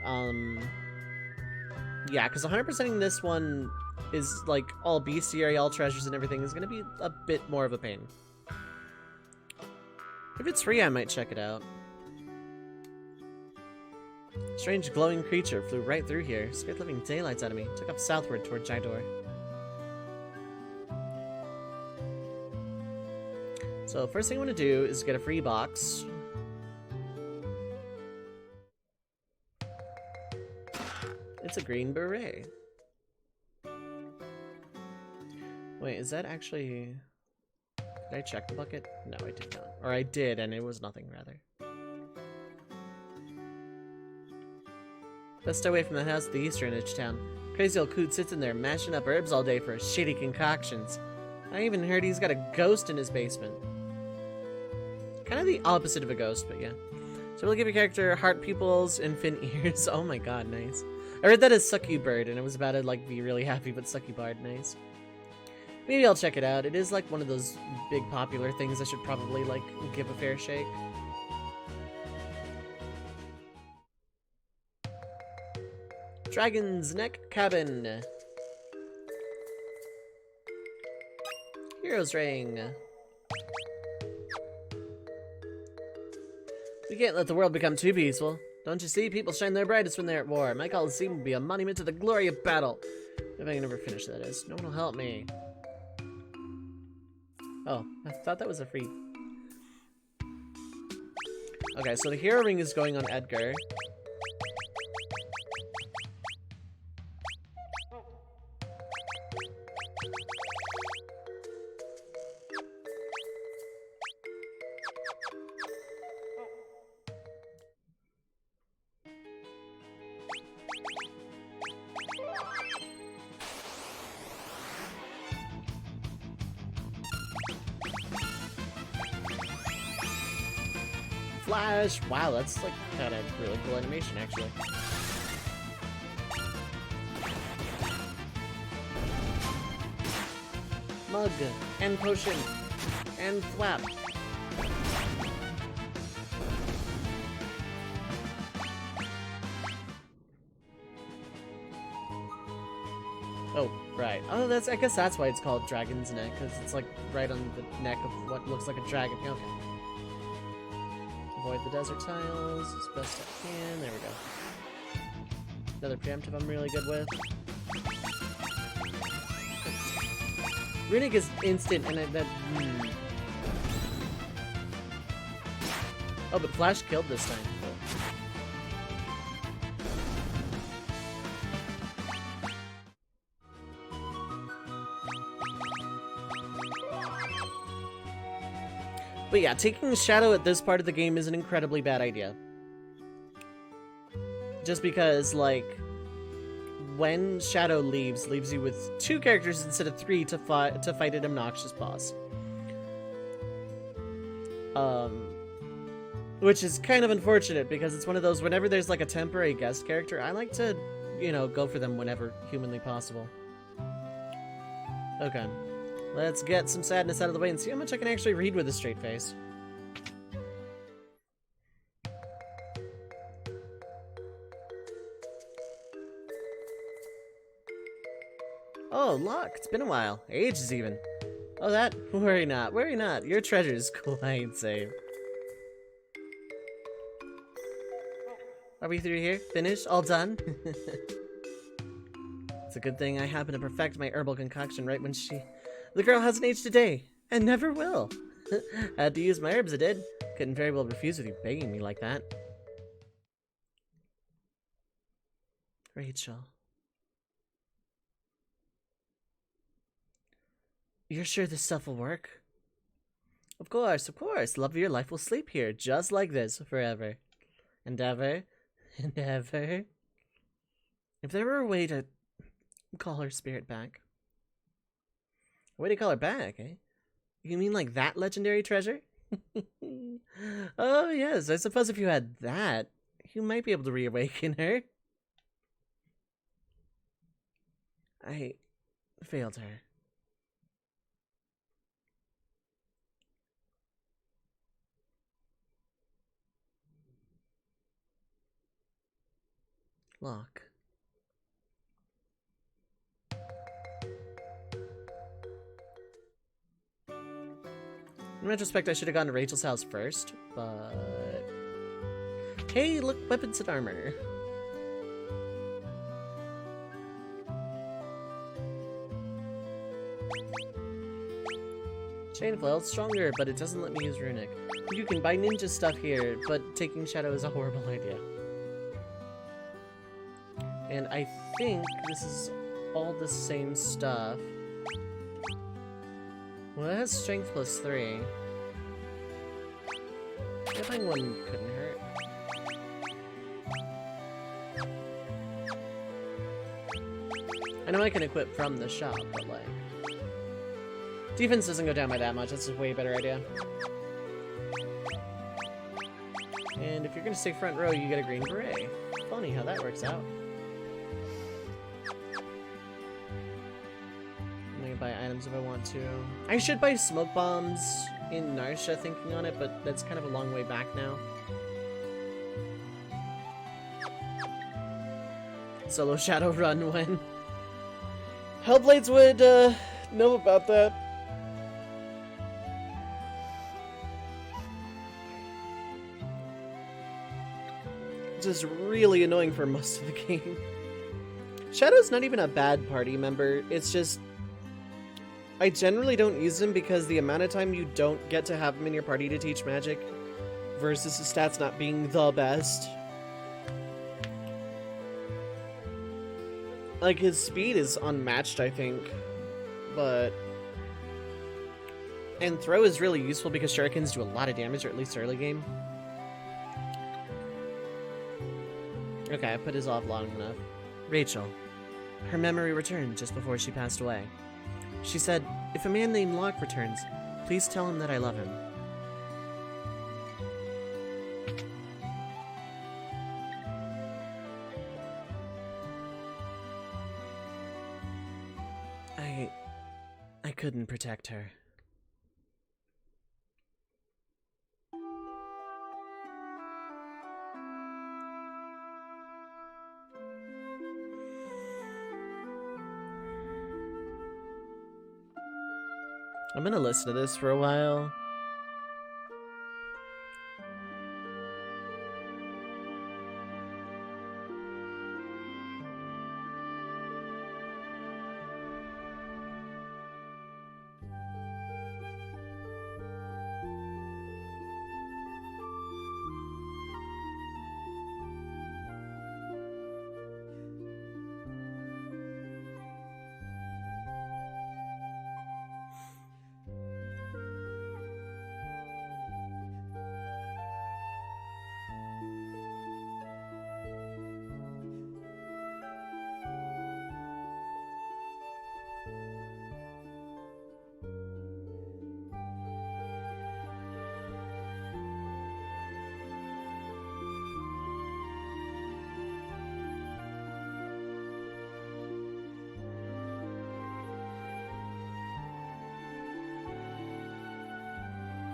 yeah, because 100%ing this one is, like, all bestiary, all treasures and everything is going to be a bit more of a pain. If it's free, I might check it out. Strange glowing creature flew right through here. Scared living daylights out of me. Took up southward toward Jaydor. So first thing I want to do is get a free box. It's a green beret. Wait, is that actually... Did I check the bucket? No, I did not. Or I did, and it was nothing, rather. Let's stay away from the house at the eastern edge of town. Crazy old coot sits in there mashing up herbs all day for his shitty concoctions. I even heard he's got a ghost in his basement. Kind of the opposite of a ghost, but yeah. So we'll give your character heart pupils and fin ears. Oh my god, nice. I read that as Succubird, and I was about to like be really happy, but Succubard, nice. Maybe I'll check it out. It is like one of those big popular things I should probably like give a fair shake. Dragon's Neck Cabin. Hero's Ring. We can't let the world become too peaceful. Don't you see? People shine their brightest when they're at war. My Coliseum will be a monument to the glory of battle. If I can ever finish that is. No one will help me. Oh, I thought that was a free... Okay, so the hero ring is going on Edgar. Flash! Wow, that's like kind of really cool animation, actually. Mug, and potion, and thwap. Oh, right. Oh, that's. I guess that's why it's called Dragon's Neck, because it's like right on the neck of what looks like a dragon. Okay. Avoid the desert tiles as best I can. There we go. Another preemptive I'm really good with. Runic is instant, and Oh, but Flash killed this time. But yeah, taking Shadow at this part of the game is an incredibly bad idea. Just because, like, when Shadow leaves you with 2 characters instead of 3 to fight an obnoxious boss. Which is kind of unfortunate because it's one of those, whenever there's like a temporary guest character, I like to, you know, go for them whenever humanly possible. Okay. Let's get some sadness out of the way and see how much I can actually read with a straight face. Oh, look, it's been a while. Ages even. Oh, that? Worry not, worry not. Your treasure is quite safe. Are we through here? Finished? All done? It's a good thing I happened to perfect my herbal concoction right when the girl hasn't aged a day, and never will. Had to use my herbs, I did. Couldn't very well refuse with you begging me like that. Rachel. You're sure this stuff will work? Of course, of course. Love of your life will sleep here, just like this, forever. And ever. And ever. If there were a way to call her spirit back. A way to call her back, eh? You mean like that legendary treasure? Oh, yes. I suppose if you had that, you might be able to reawaken her. I failed her. Lock. In retrospect, I should have gone to Rachel's house first, but... Hey, look, weapons and armor. Chain Flail, it's stronger, but it doesn't let me use Runic. You can buy ninja stuff here, but taking Shadow is a horrible idea. And I think this is all the same stuff. Well, it has strength plus 3. Getting one couldn't hurt. I know I can equip from the shop, but like... Defense doesn't go down by that much, that's a way better idea. And if you're gonna stay front row, you get a green beret. Funny how that works out. I'm gonna buy items if I want to. I should buy smoke bombs in Narsha, thinking on it, but that's kind of a long way back now. Solo Shadow Run when... Hellblades would, know about that. Just really annoying for most of the game. Shadow's not even a bad party member, it's just... I generally don't use him because the amount of time you don't get to have him in your party to teach magic versus his stats not being the best. Like, his speed is unmatched, I think, but... And throw is really useful because shurikens do a lot of damage, or at least early game. Okay, I put his off long enough. Rachel. Her memory returned just before she passed away. She said, if a man named Locke returns, please tell him that I love him. I couldn't protect her. I'm gonna listen to this for a while.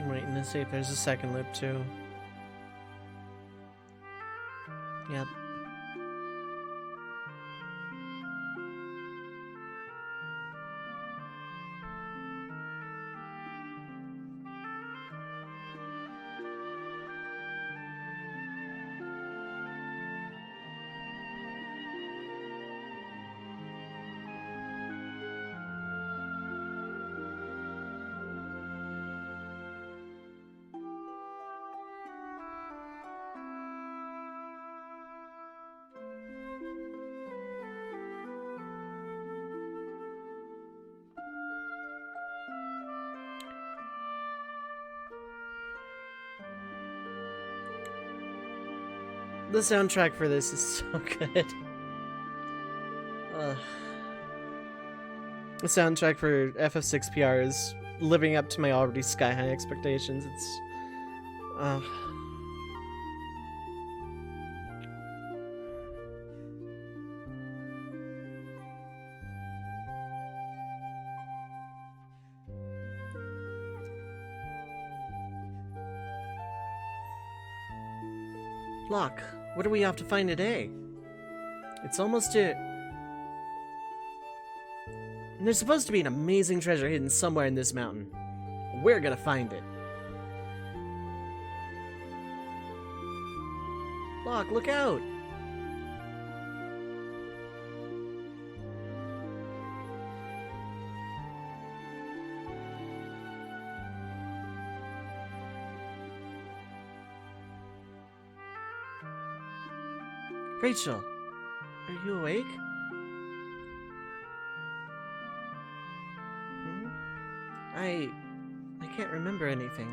I'm waiting to see if there's a second loop too. Yep. The soundtrack for this is so good. The soundtrack for FF6 PR is living up to my already sky-high expectations. It's... Locke, what do we have to find today? It's almost it. And there's supposed to be an amazing treasure hidden somewhere in this mountain. We're gonna find it. Locke, look out! Rachel, are you awake? I can't remember anything.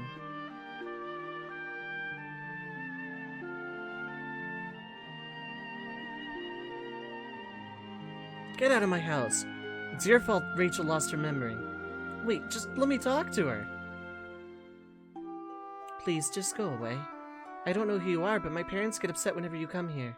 Get out of my house. It's your fault Rachel lost her memory. Wait, just let me talk to her. Please, just go away. I don't know who you are, but my parents get upset whenever you come here.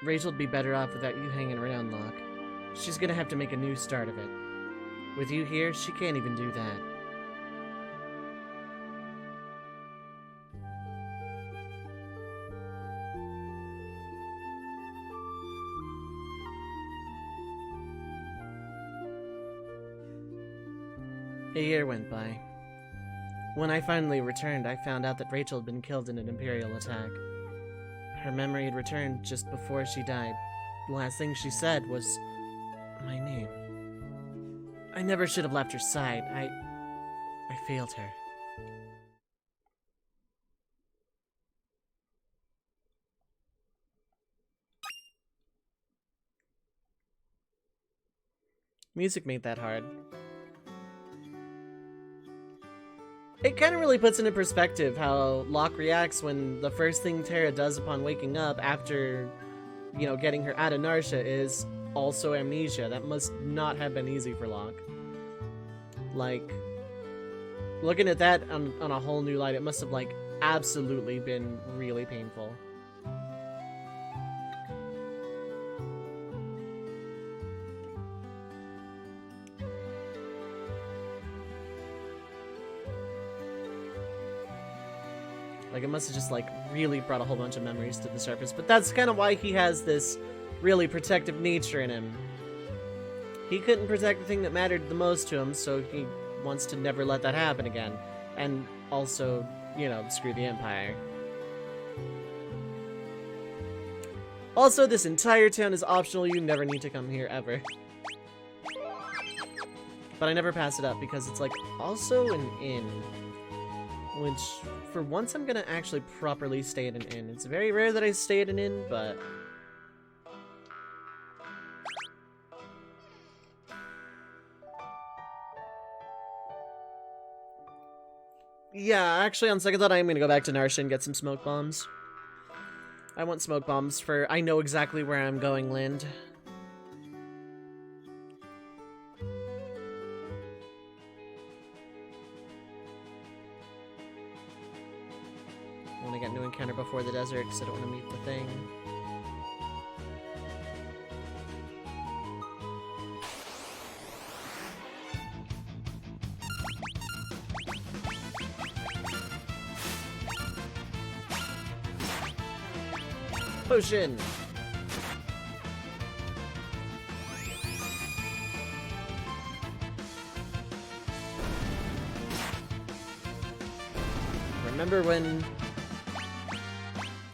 Rachel'd be better off without you hanging around, Locke. She's gonna have to make a new start of it. With you here, she can't even do that. A year went by. When I finally returned, I found out that Rachel had been killed in an Imperial attack. Her memory had returned just before she died. The last thing she said was my name. I never should have left her side. I failed her. Music made that hard. It kind of really puts into perspective how Locke reacts when the first thing Tara does upon waking up after, you know, getting her out of Narsha is also amnesia. That must not have been easy for Locke. Like, looking at that on a whole new light, it must have, like, absolutely been really painful. Like, it must have just, like, really brought a whole bunch of memories to the surface. But that's kind of why he has this really protective nature in him. He couldn't protect the thing that mattered the most to him, so he wants to never let that happen again. And also, you know, screw the Empire. Also, this entire town is optional. You never need to come here, ever. But I never pass it up because it's, like, also an inn. Which, for once, I'm gonna actually properly stay at an inn. It's very rare that I stay at an inn, but... yeah, actually, on second thought, I am gonna go back to Narsha and get some smoke bombs. I want smoke bombs for... I know exactly where I'm going, Lind. I want to get new encounter before the desert because I don't want to meet the thing. Potion!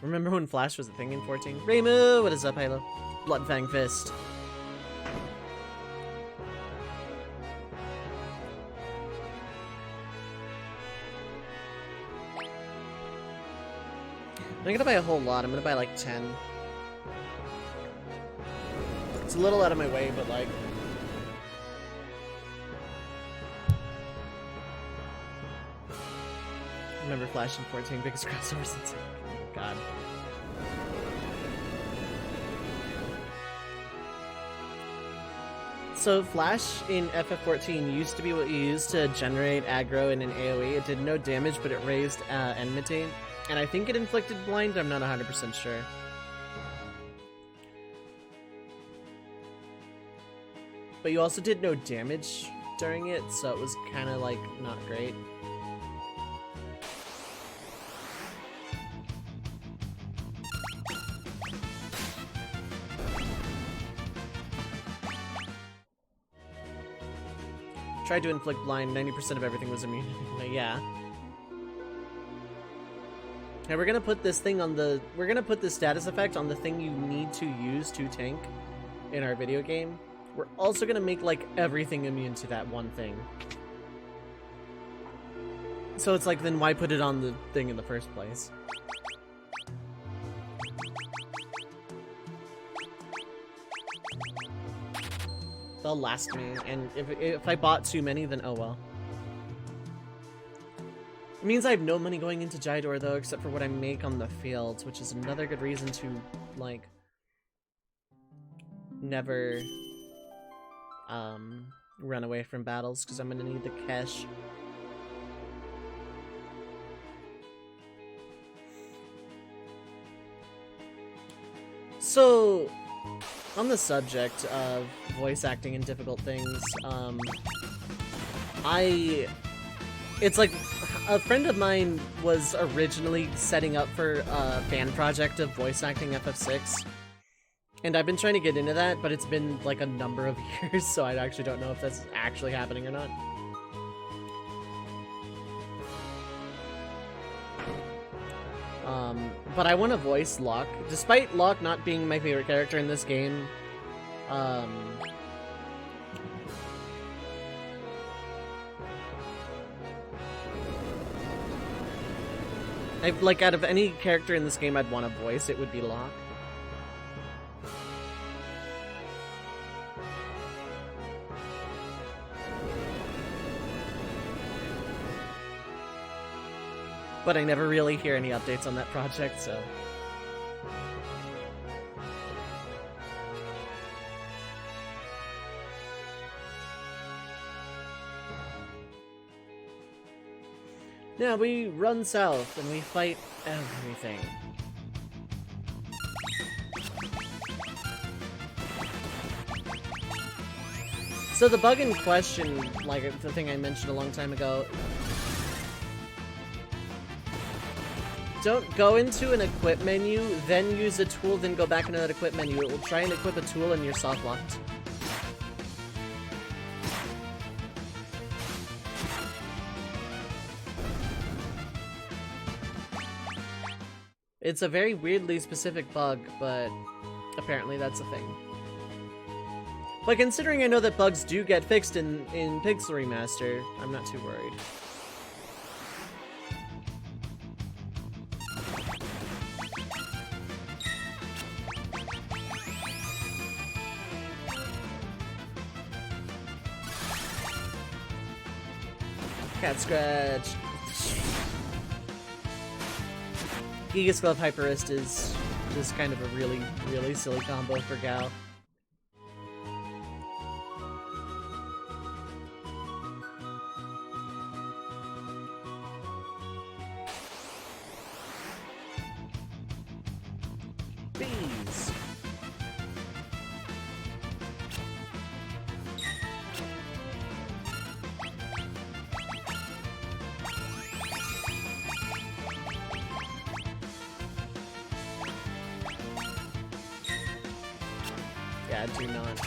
Remember when Flash was a thing in 14? Reimu! What is up, Halo? Bloodfang Fist. I'm not gonna buy a whole lot. I'm gonna buy like 10. It's a little out of my way, but like... remember Flash in 14, biggest crossover since... oh, God. So Flash in FF14 used to be what you used to generate aggro in an AoE. It did no damage, but it raised enmity. And I think it inflicted blind, I'm not 100% sure. But you also did no damage during it, so it was kind of like not great. Tried to inflict blind, 90% of everything was immune anyway, yeah. And we're gonna put this thing on the... We're gonna put this status effect on the thing you need to use to tank in our video game. We're also gonna make, like, everything immune to that one thing. So it's like, then why put it on the thing in the first place? They'll last me, and if I bought too many, then oh well. It means I have no money going into Jaydor, though, except for what I make on the fields, which is another good reason to, like, never, run away from battles, because I'm gonna need the cash. So, on the subject of voice acting and difficult things, it's like, a friend of mine was originally setting up for a fan project of voice acting FF6, and I've been trying to get into that, but it's been like a number of years, so I actually don't know if that's actually happening or not. But I want to voice Locke. Despite Locke not being my favorite character in this game, like, out of any character in this game I'd want to voice, it would be Locke. But I never really hear any updates on that project, so... Now we run south and we fight everything. So the bug in question, like the thing I mentioned a long time ago, don't go into an equip menu, then use a tool, then go back into that equip menu. It will try and equip a tool and you're soft locked. It's a very weirdly specific bug, but apparently that's a thing. But considering I know that bugs do get fixed in Pixel Remaster, I'm not too worried. Cat Scratch. Gigas Glove Hyperist is just kind of a really, really silly combo for Gao. Bees. Yeah, do not.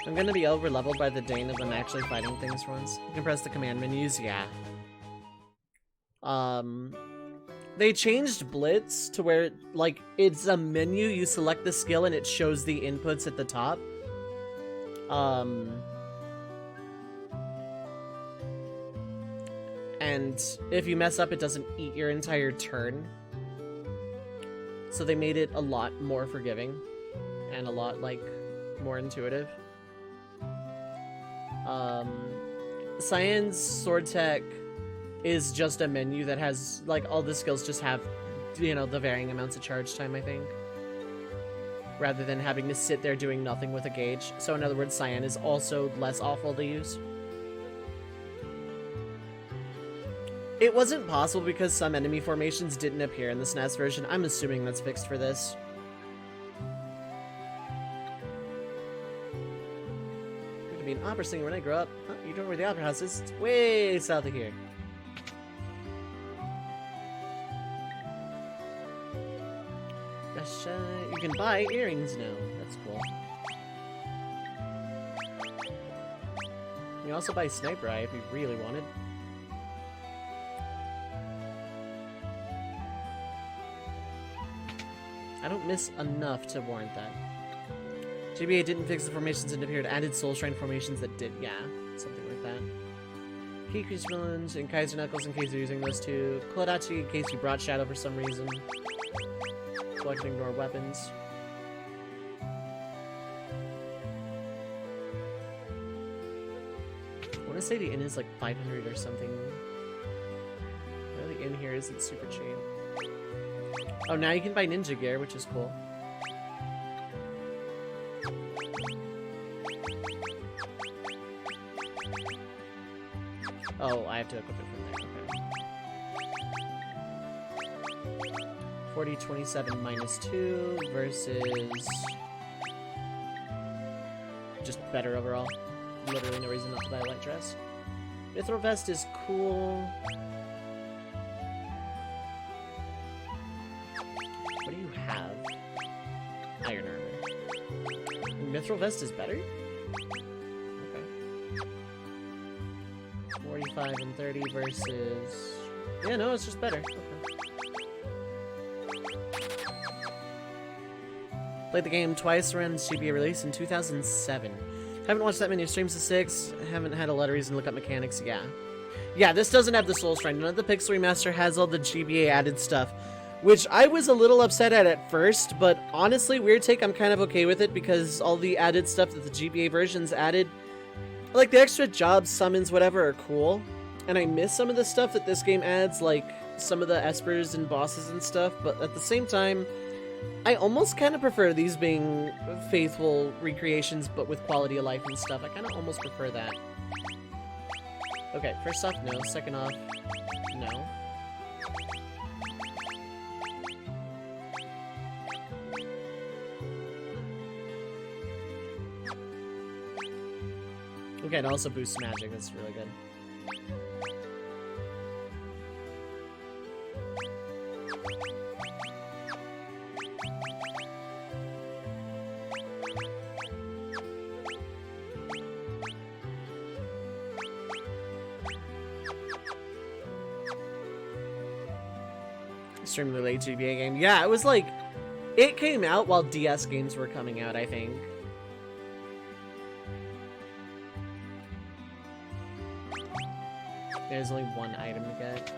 I'm gonna be over-leveled by the Dane of them actually fighting things for once. You can press the command menus, yeah. They changed Blitz to where, like, it's a menu, you select the skill and it shows the inputs at the top. And if you mess up, it doesn't eat your entire turn. So they made it a lot more forgiving and a lot, like, more intuitive. Cyan's Sword Tech is just a menu that has, like, all the skills just have, you know, the varying amounts of charge time, I think. Rather than having to sit there doing nothing with a gauge. So in other words, Cyan is also less awful to use. It wasn't possible because some enemy formations didn't appear in the SNES version. I'm assuming that's fixed for this. I'm going to be an opera singer when I grow up. Huh? You don't know where the opera house is? It's way south of here. You can buy earrings now. That's cool. You can also buy sniper eye if you really wanted. I don't miss enough to warrant that. GBA didn't fix the formations that appeared, added Soul Shrine formations that did. Yeah, something like that. Key Crease Villains and Kaiser Knuckles in case you're using those two. Kodachi in case you brought Shadow for some reason. So I can ignore weapons. I want to say the inn is like 500 or something. The inn here isn't super cheap. Oh, now you can buy ninja gear, which is cool. Oh, I have to equip it from there. Okay. 4027 minus 2 versus just better overall. Literally no reason not to buy a light dress. Mithril vest is cool. What do you have? Iron armor. Mithril vest is better? Okay. 45 and 30 versus... Yeah, no, it's just better. Okay. Played the game twice around its GBA release in 2007. Haven't watched that many streams of 6. Haven't had a lot of reason to look up mechanics. Yeah. Yeah, this doesn't have the Soul Shrine. None of the Pixel Remaster has all the GBA added stuff. Which I was a little upset at first, but honestly, weird take, I'm kind of okay with it because all the added stuff that the GBA versions added, like the extra jobs, summons, whatever, are cool. And I miss some of the stuff that this game adds, like some of the espers and bosses and stuff, but at the same time, I almost kind of prefer these being faithful recreations, but with quality of life and stuff. I kind of almost prefer that. Okay, first off, no. Second off, no. Okay, it also boosts magic. That's really good. Extremely late GBA game. Yeah, it was like... It came out while DS games were coming out, I think. There's only one item to get.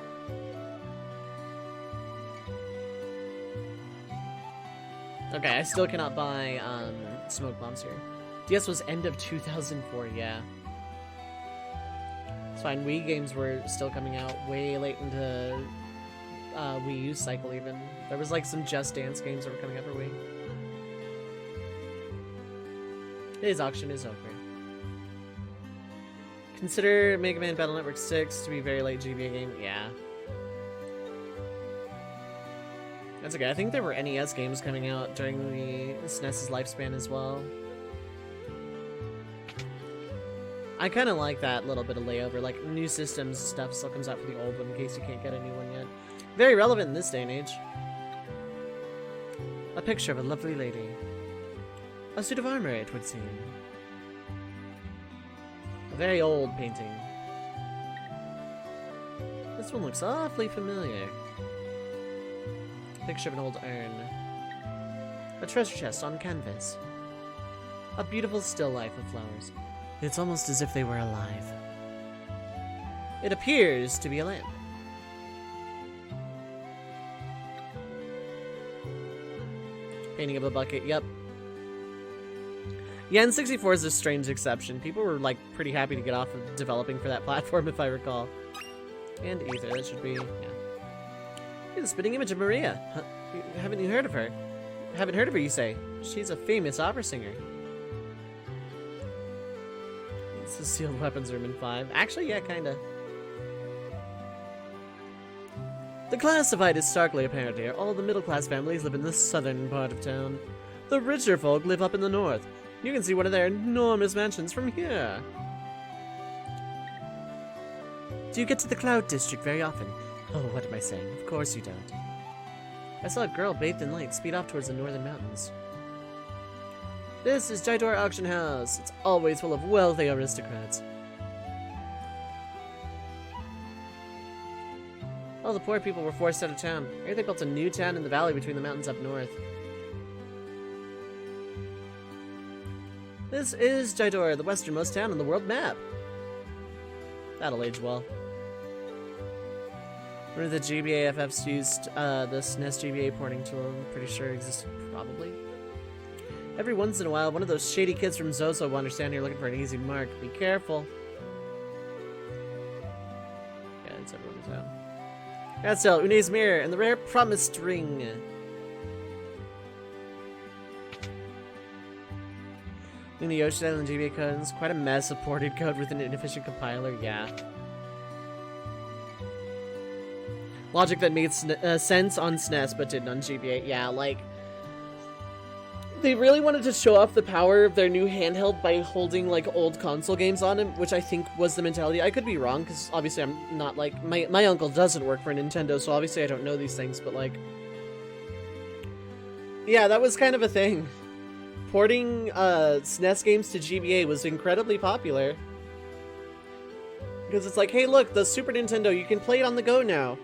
Okay, I still cannot buy smoke bombs here. DS was end of 2004, yeah. It's fine, Wii games were still coming out way late into Wii U cycle even. There was like some Just Dance games that were coming up for Wii. Today's auction is over. Consider Mega Man Battle Network 6 to be a very late GBA game. Yeah. That's okay. I think there were NES games coming out during the SNES's lifespan as well. I kind of like that little bit of layover. Like, new systems stuff still comes out for the old one in case you can't get a new one yet. Very relevant in this day and age. A picture of a lovely lady. A suit of armor, it would seem. A very old painting. This one looks awfully familiar. Picture of an old urn. A treasure chest on canvas. A beautiful still life of flowers. It's almost as if they were alive. It appears to be a lamp. Painting of a bucket, yep. Yeah, N64 is a strange exception. People were, like, pretty happy to get off of developing for that platform, if I recall. And Ether, that should be, yeah. Here's a spitting image of Maria. Huh? Haven't you heard of her? Haven't heard of her, you say? She's a famous opera singer. It's a sealed weapons room in 5. Actually, yeah, kinda. The class divide is starkly apparent here. All the middle-class families live in the southern part of town. The richer folk live up in the north. You can see one of their enormous mansions from here. Do you get to the Cloud District very often? Oh, what am I saying? Of course you don't. I saw a girl bathed in light speed off towards the northern mountains. This is Jaydor Auction House. It's always full of wealthy aristocrats. All the poor people were forced out of town. Here they built a new town in the valley between the mountains up north. This is Jaydor, the westernmost town on the world map. That'll age well. Remember the GBA FFs used the SNES GBA porting tool? I'm pretty sure it existed, probably. Every once in a while, one of those shady kids from Zozo wanders down here looking for an easy mark. Be careful. Yeah, it's everyone's out. That's all. Une's mirror and the rare promised ring. In the Yoshi Island GBA code, it's quite a mess of ported code with an inefficient compiler. Yeah. Logic that made sense on SNES but didn't on GBA. Yeah, like, they really wanted to show off the power of their new handheld by holding, like, old console games on it, which I think was the mentality. I could be wrong, because obviously I'm not, like, my uncle doesn't work for Nintendo, so obviously I don't know these things, but, like, yeah, that was kind of a thing. Porting SNES games to GBA was incredibly popular. Because it's like, hey look, the Super Nintendo, you can play it on the go now.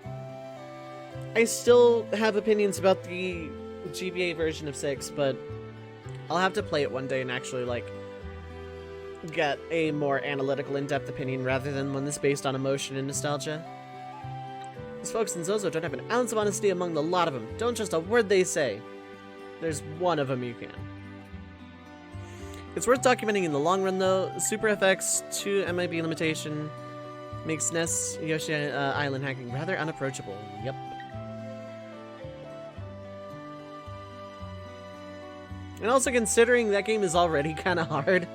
I still have opinions about the GBA version of 6, but I'll have to play it one day and actually, like, get a more analytical, in-depth opinion rather than one that's based on emotion and nostalgia. These folks in Zozo don't have an ounce of honesty among the lot of them. Don't trust a word they say. There's one of them you can. It's worth documenting in the long run, though. Super FX 2 MIB limitation makes SNES Yoshi Island hacking rather unapproachable. Yep. And also considering that game is already kind of hard,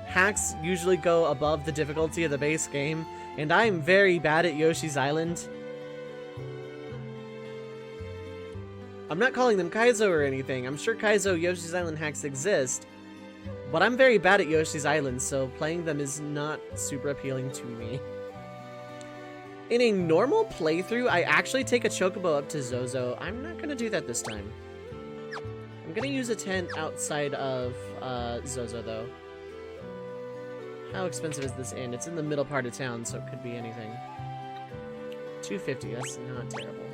hacks usually go above the difficulty of the base game, and I'm very bad at Yoshi's Island. I'm not calling them Kaizo or anything. I'm sure Kaizo Yoshi's Island hacks exist, but I'm very bad at Yoshi's Island, so playing them is not super appealing to me. In a normal playthrough, I actually take a chocobo up to Zozo. I'm not going to do that this time. I'm going to use a tent outside of Zozo, though. How expensive is this inn? It's in the middle part of town, so it could be anything. $250, that's not terrible.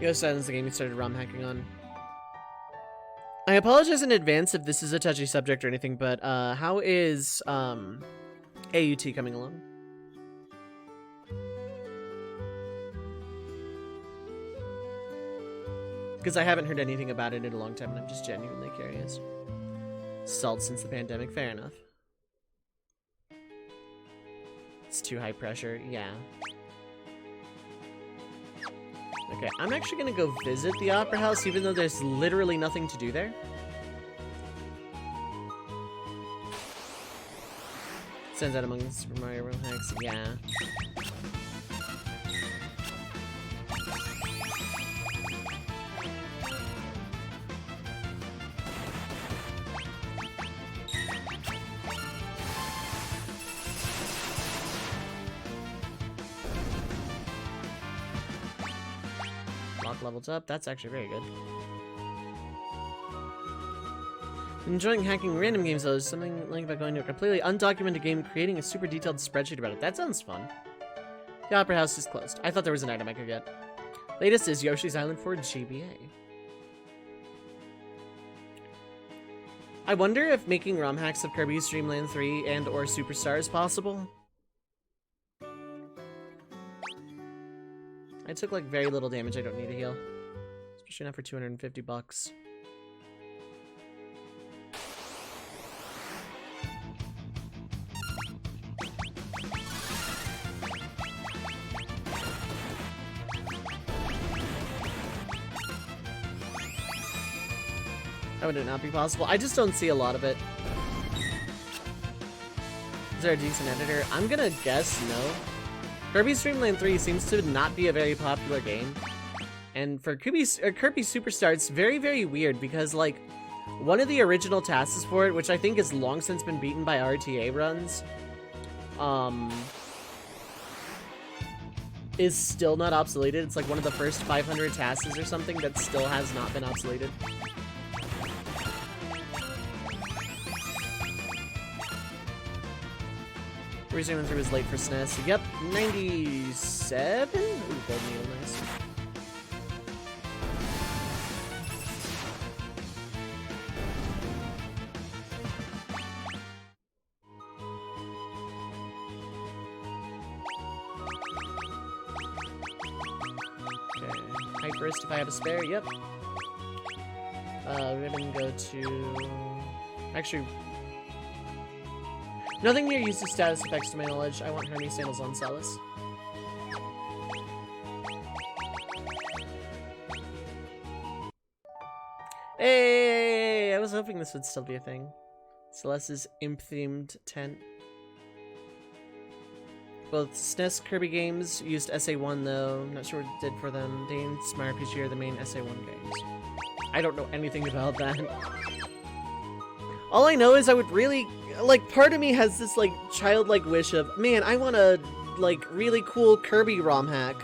Yoshi's Island's the game you started ROM hacking on. I apologize in advance if this is a touchy subject or anything, but how is AUT coming along? Because I haven't heard anything about it in a long time, and I'm just genuinely curious. Stalled since the pandemic, fair enough. It's too high pressure, yeah. Okay, I'm actually gonna go visit the Opera House, even though there's literally nothing to do there. Sends out among the Super Mario World hacks, yeah. Levels up. That's actually very good. Enjoying hacking random games, though. There's something like about going to a completely undocumented game and creating a super detailed spreadsheet about it. That sounds fun. The Opera House is closed. I thought there was an item I could get. Latest is Yoshi's Island for GBA. I wonder if making ROM hacks of Kirby's Dream Land 3 and or Superstar is possible. I took like very little damage. I don't need a heal. Especially not for 250 bucks. How would it not be possible? I just don't see a lot of it. Is there a decent editor? I'm gonna guess no. Kirby's Dream Land 3 seems to not be a very popular game. And for Kirby Superstar, it's very, very weird because, like, one of the original tasks for it, which I think has long since been beaten by RTA runs, is still not obsoleted. It's like one of the first 500 tasks or something that still has not been obsoleted. Resuming through was late for SNES. Yep, 97? Ooh, gold needle, nice. Okay, Hyperist if I have a spare, yep. Ribbon go to... Actually... Nothing here uses status effects to my knowledge. I want Hermes sandals on Celis. Hey! I was hoping this would still be a thing. Celeste's imp-themed tent. Both SNES Kirby games used SA1 though. Not sure what it did for them. Dane, Smart RPG are the main SA1 games. I don't know anything about that. All I know is I would really, like, part of me has this, like, childlike wish of, man, I want a, like, really cool Kirby ROM hack.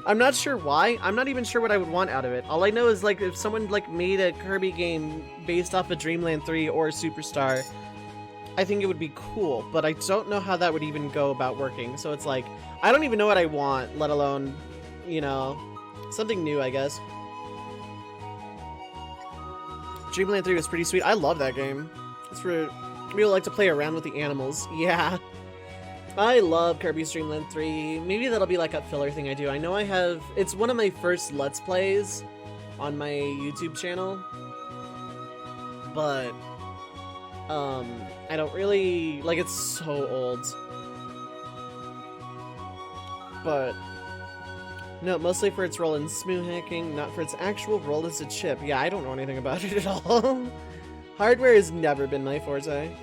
I'm not sure why. I'm not even sure what I would want out of it. All I know is, like, if someone, like, made a Kirby game based off of Dreamland 3 or Superstar, I think it would be cool, but I don't know how that would even go about working. So it's like, I don't even know what I want, let alone, you know, something new, I guess. Dreamland 3 was pretty sweet. I love that game. It's for people who like to play around with the animals. Yeah. I love Kirby's Dream Land 3. Maybe that'll be like a filler thing I do. I know I have... It's one of my first Let's Plays on my YouTube channel. But... I don't really... Like, it's so old. But... No, mostly for its role in Smoo hacking, not for its actual role as a chip. Yeah, I don't know anything about it at all. Hardware has never been my forte.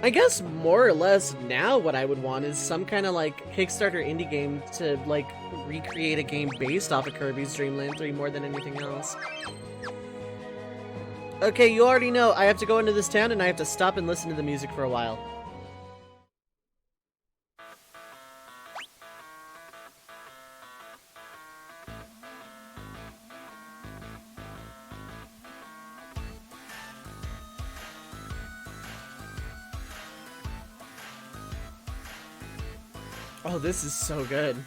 I guess more or less now what I would want is some kind of like Kickstarter indie game to like recreate a game based off of Kirby's Dream Land 3 more than anything else. Okay, you already know I have to go into this town and I have to stop and listen to the music for a while. Oh, this is so good.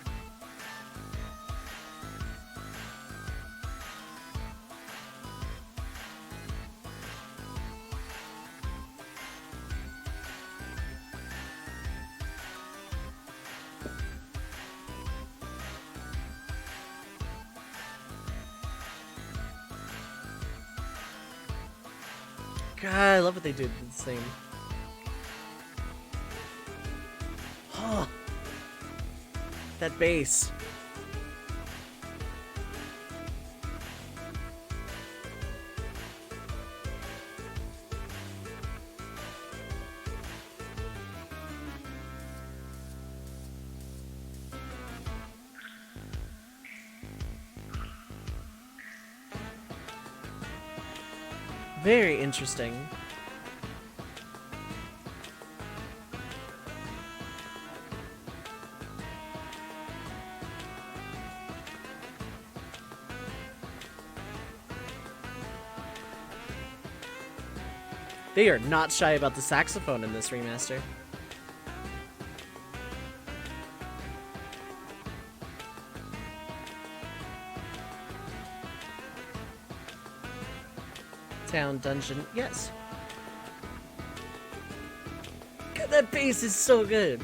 God, I love what they did with this thing. Oh, that bass. Very interesting. They are not shy about the saxophone in this remaster. Town dungeon, yes. God, that bass is so good.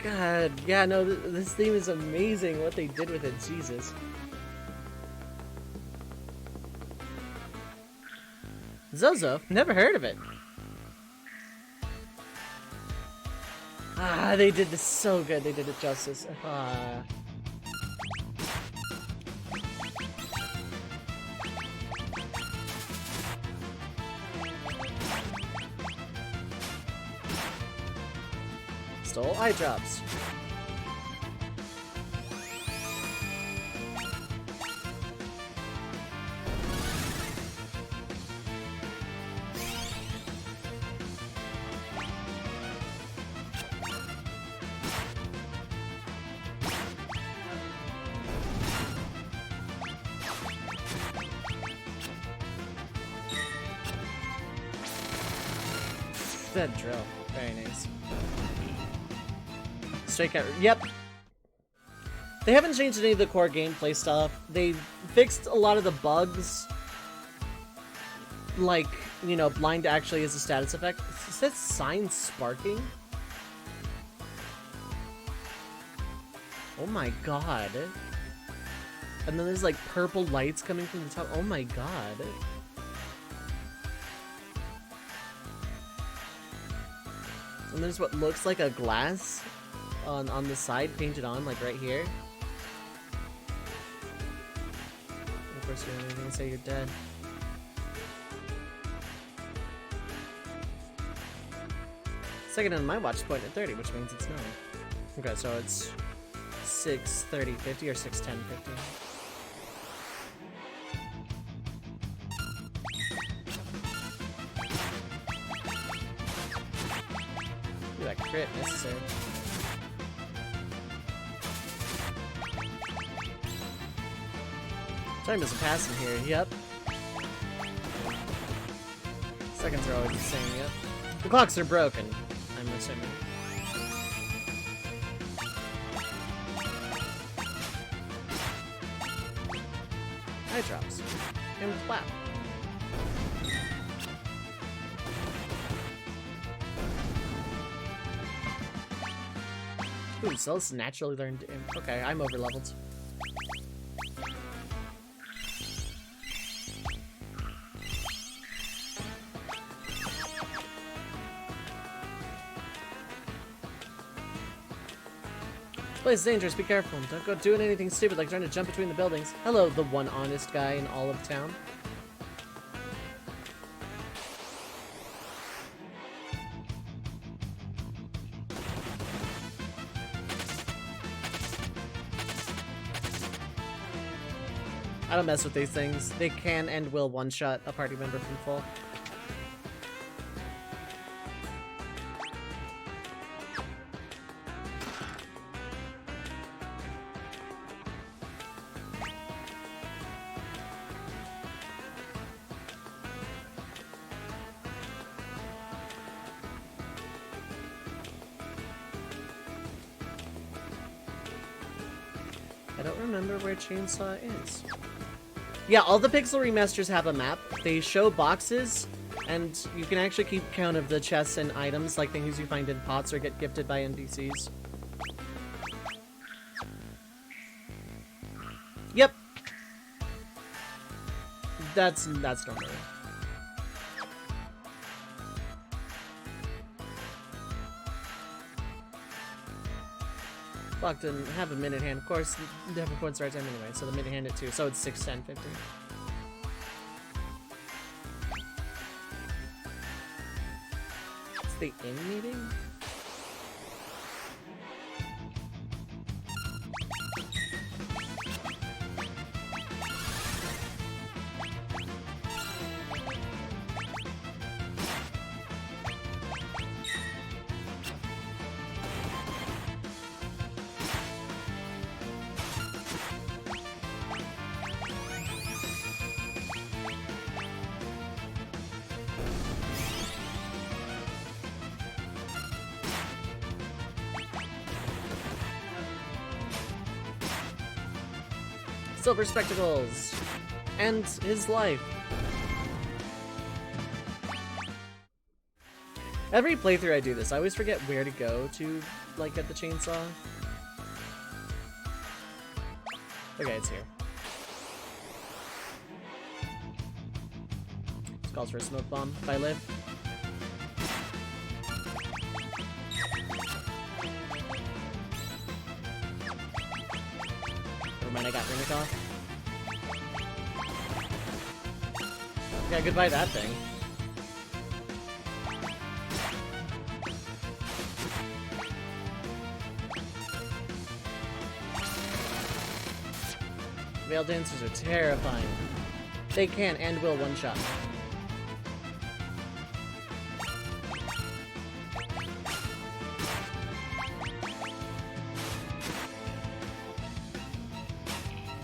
God, yeah, no, this theme is amazing, what they did with it, Jesus. Zozo, never heard of it. Ah, they did this so good. They did it justice. Ah. Stole eye drops. That drill. Very nice. Strike out. Yep. They haven't changed any of the core gameplay stuff. They fixed a lot of the bugs. Like, you know, blind actually is a status effect. Is that sign sparking? Oh my god. And then there's like purple lights coming from the top. Oh my god. And there's what looks like a glass on the side painted on, like right here. And of course, you're gonna say you're dead. Second on my watch point at 30, which means it's 9. Okay, so it's 6:30:50 or 6:10:50. That crit necessary. Time doesn't pass in here. Yep. Seconds are always the same. Yep. The clocks are broken, I'm assuming. Eye drops. And flap. Ooh, cells naturally learned. Okay, I'm over leveled. This place is dangerous, be careful. Don't go doing anything stupid like trying to jump between the buildings. Hello, the one honest guy in all of town. I don't mess with these things. They can and will one-shot a party member from full. I don't remember where Chainsaw is. Yeah, all the Pixel remasters have a map. They show boxes, and you can actually keep count of the chests and items, like things you find in pots or get gifted by NPCs. Yep. That's normal. Clock didn't have a minute hand. Of course, they have a points right time anyway, so the minute hand at 2. So it's 6:10:50. It's the in meeting? Silver spectacles! And his life. Every playthrough I do this, I always forget where to go to, like, get the chainsaw. Okay, it's here. This calls for a smoke bomb if I live. Never mind, I got Runic off. Yeah, goodbye that thing. Veil dancers are terrifying. They can and will one-shot.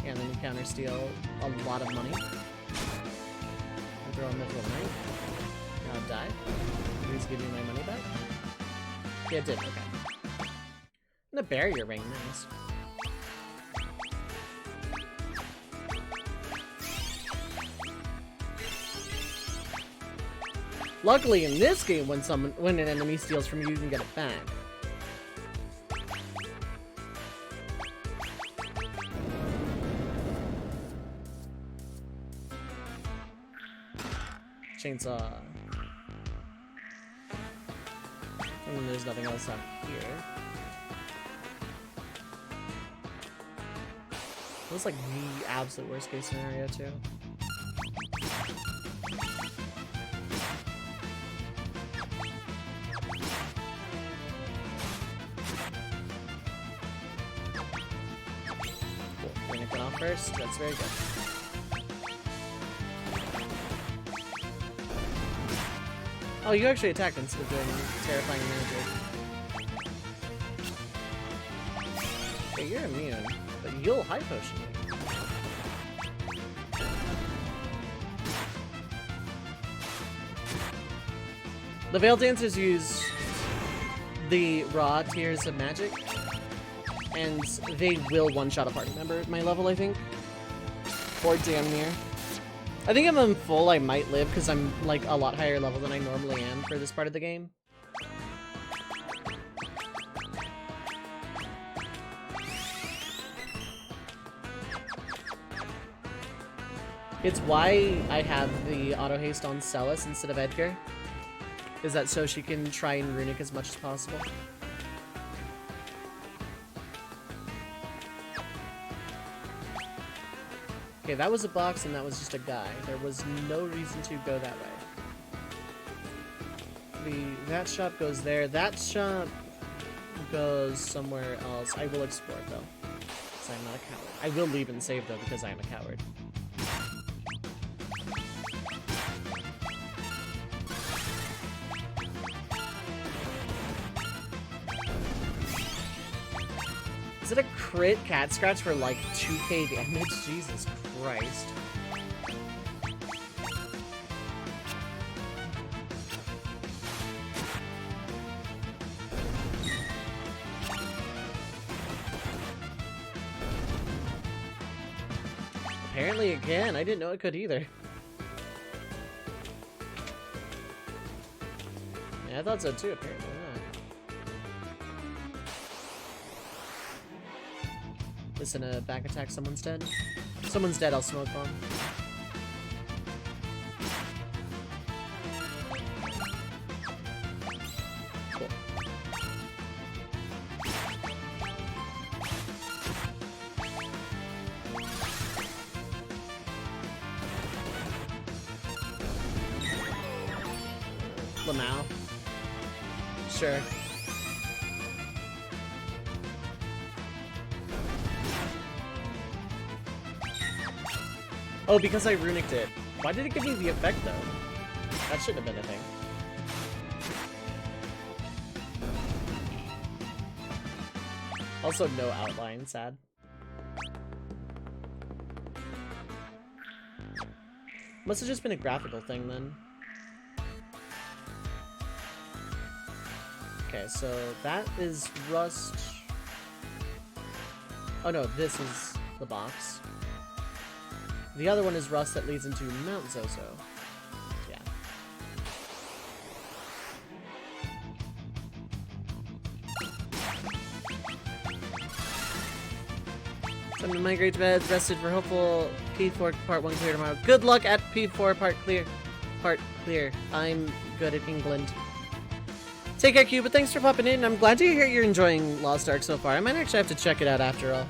And then you counter-steal a lot of money. And throw a Mithril Knight. Now I'll die. Please give me my money back. Yeah, it did. Okay. And a barrier ring. Nice. Luckily, in this game, when an enemy steals from you, you can get it back. Chainsaw. And there's nothing else up here. It was like the absolute worst case scenario, too. First, that's very good. Oh, you actually attacked instead of doing terrifying magic. Okay, you're immune, but you'll high potion me. The Veil Dancers use the raw tiers of magic, and they will one-shot a party member at my level, I think. Or damn near. I think if I'm full, I might live, because I'm, like, a lot higher level than I normally am for this part of the game. It's why I have the auto-haste on Celis instead of Edgar. Is that so she can try and runic as much as possible. Okay, that was a box and that was just a guy. There was no reason to go that way. That shop goes there. That shop goes somewhere else. I will explore though, because I'm not a coward. I will leave and save though, because I am a coward. Is it a crit cat scratch for like 2k damage? Jesus Christ. Apparently it can. I didn't know it could either. Yeah, I thought so too, apparently not. Listen, back attack, someone's dead. Someone's dead, I'll smoke bomb. Cool. Lamau. Sure. Oh, because I runicked it. Why did it give me the effect, though? That shouldn't have been a thing. Also, no outline, sad. Must have just been a graphical thing, then. Okay, so that is rust. Oh no, this is the box. The other one is rust that leads into Mount Zozo. Yeah. Time to migrate to bed, rested for hopeful P4 part 1 clear tomorrow. Good luck at P4 part clear. I'm good at England. Take care, Q, but thanks for popping in. I'm glad to hear you're enjoying Lost Ark so far. I might actually have to check it out after all.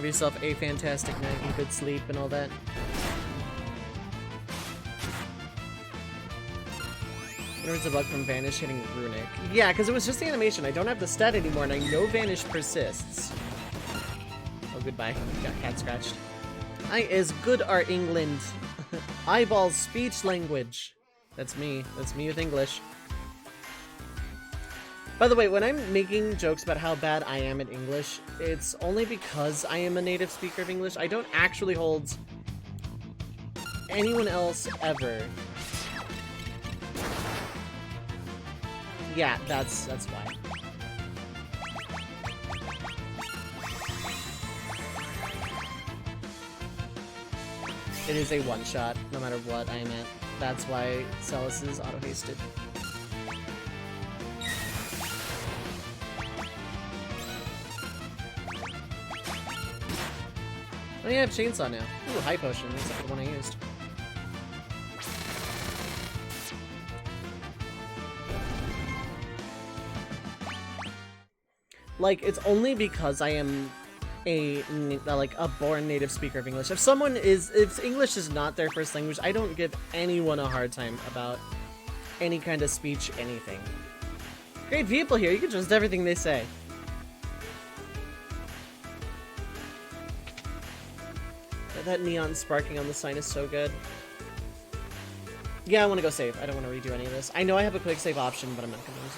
Have yourself a fantastic night and good sleep and all that. There's a bug from Vanish hitting Runic. Yeah, because it was just the animation. I don't have the stat anymore, and I know Vanish persists. Oh, goodbye. Got cat scratched. I is good our England. Eyeball speech language. That's me. That's me with English. By the way, when I'm making jokes about how bad I am at English, it's only because I am a native speaker of English. I don't actually hold anyone else ever. Yeah, that's why. It is a one-shot, no matter what I'm at. That's why Celis is auto-hasted. Oh yeah, I have Chainsaw now. Ooh, High Potion, except for the one I used. Like, it's only because I am a born native speaker of English. If English is not their first language, I don't give anyone a hard time about any kind of speech, anything. Great people here, you can trust everything they say. That neon sparking on the sign is so good. Yeah, I want to go save. I don't want to redo any of this. I know I have a quick save option, but I'm not going to use